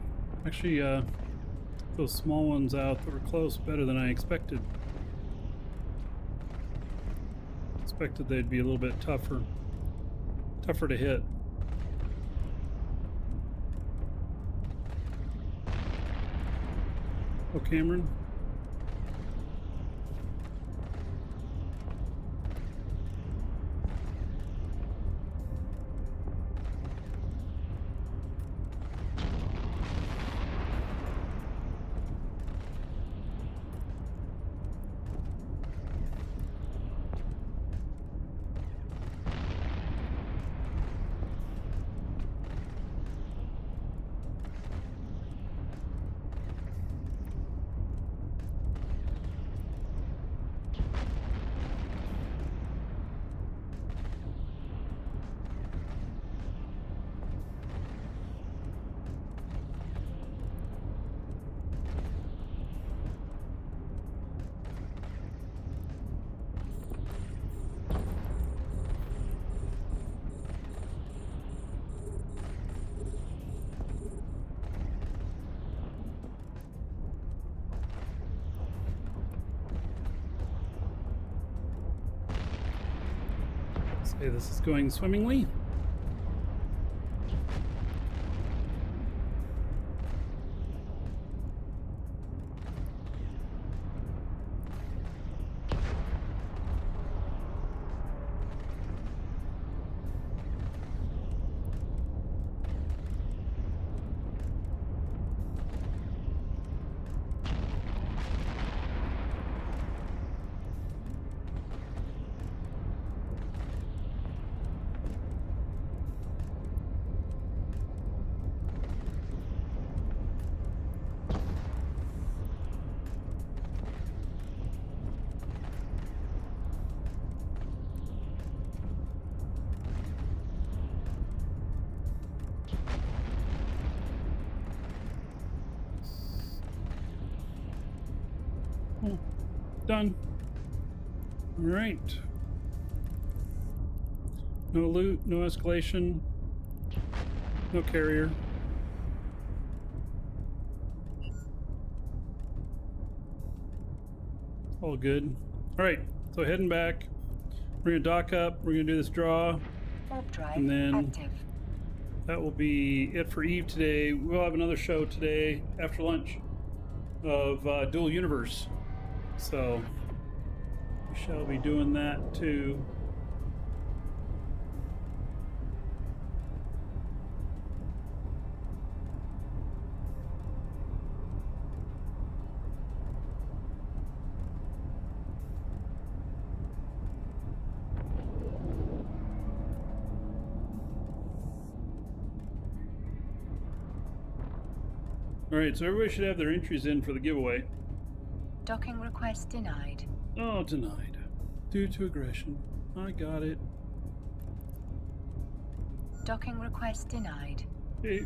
Actually, those small ones out that were close better than I expected. Expected they'd be a little bit tougher to hit. Oh, Cameron. Say this is going swimmingly. Oh, done. All right. No loot, no escalation, no carrier. All good. All right, so heading back. We're gonna dock up. We're gonna do this draw, Warp drive and then active. that will be it for Eve today. We'll have another show today after lunch of Dual Universe. So we shall be doing that too. All right, so everybody should have their entries in for the giveaway. Docking request denied. Oh, denied. Due to aggression. I got it. Docking request denied. Hey.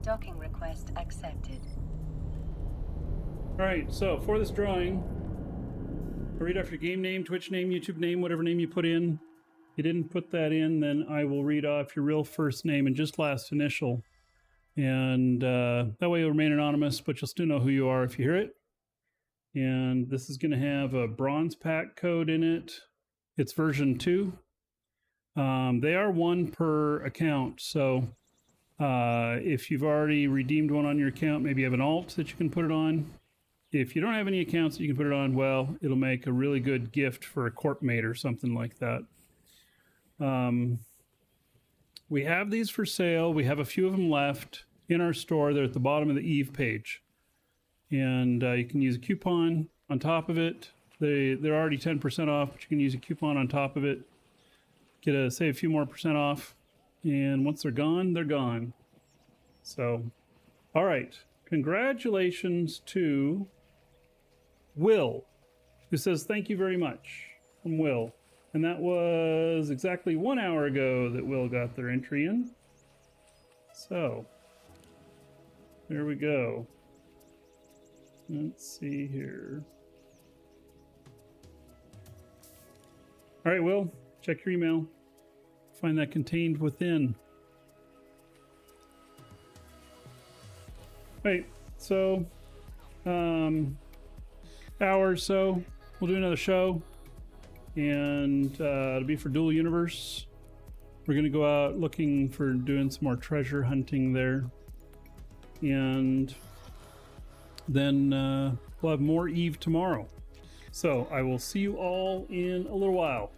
Docking request accepted. All right, so for this drawing, I'll read off your game name, Twitch name, YouTube name, whatever name you put in. If you didn't put that in, then I will read off your real first name and just last initial. And that way you'll remain anonymous, but you'll still know who you are if you hear it. And this is going to have a bronze pack code in it. It's version 2. They are 1 per account. So if you've already redeemed one on your account, maybe you have an alt that you can put it on. If you don't have any accounts that you can put it on, well, it'll make a really good gift for a corp mate or something like that. We have these for sale. We have a few of them left in our store. They're at the bottom of the Eve page. And you can use a coupon on top of it. They're already 10% off, but you can use a coupon on top of it. Save a few more percent off. And once they're gone, they're gone. So, all right. Congratulations to Will, who says thank you very much from Will. And that was exactly 1 hour ago that Will got their entry in. So, there we go. Let's see here. All right, Will, check your email. Find that contained within. Right, so hour or so, we'll do another show, and it'll be for Dual Universe. We're gonna go out looking for doing some more treasure hunting there, and then we'll have more Eve tomorrow. So I will see you all in a little while.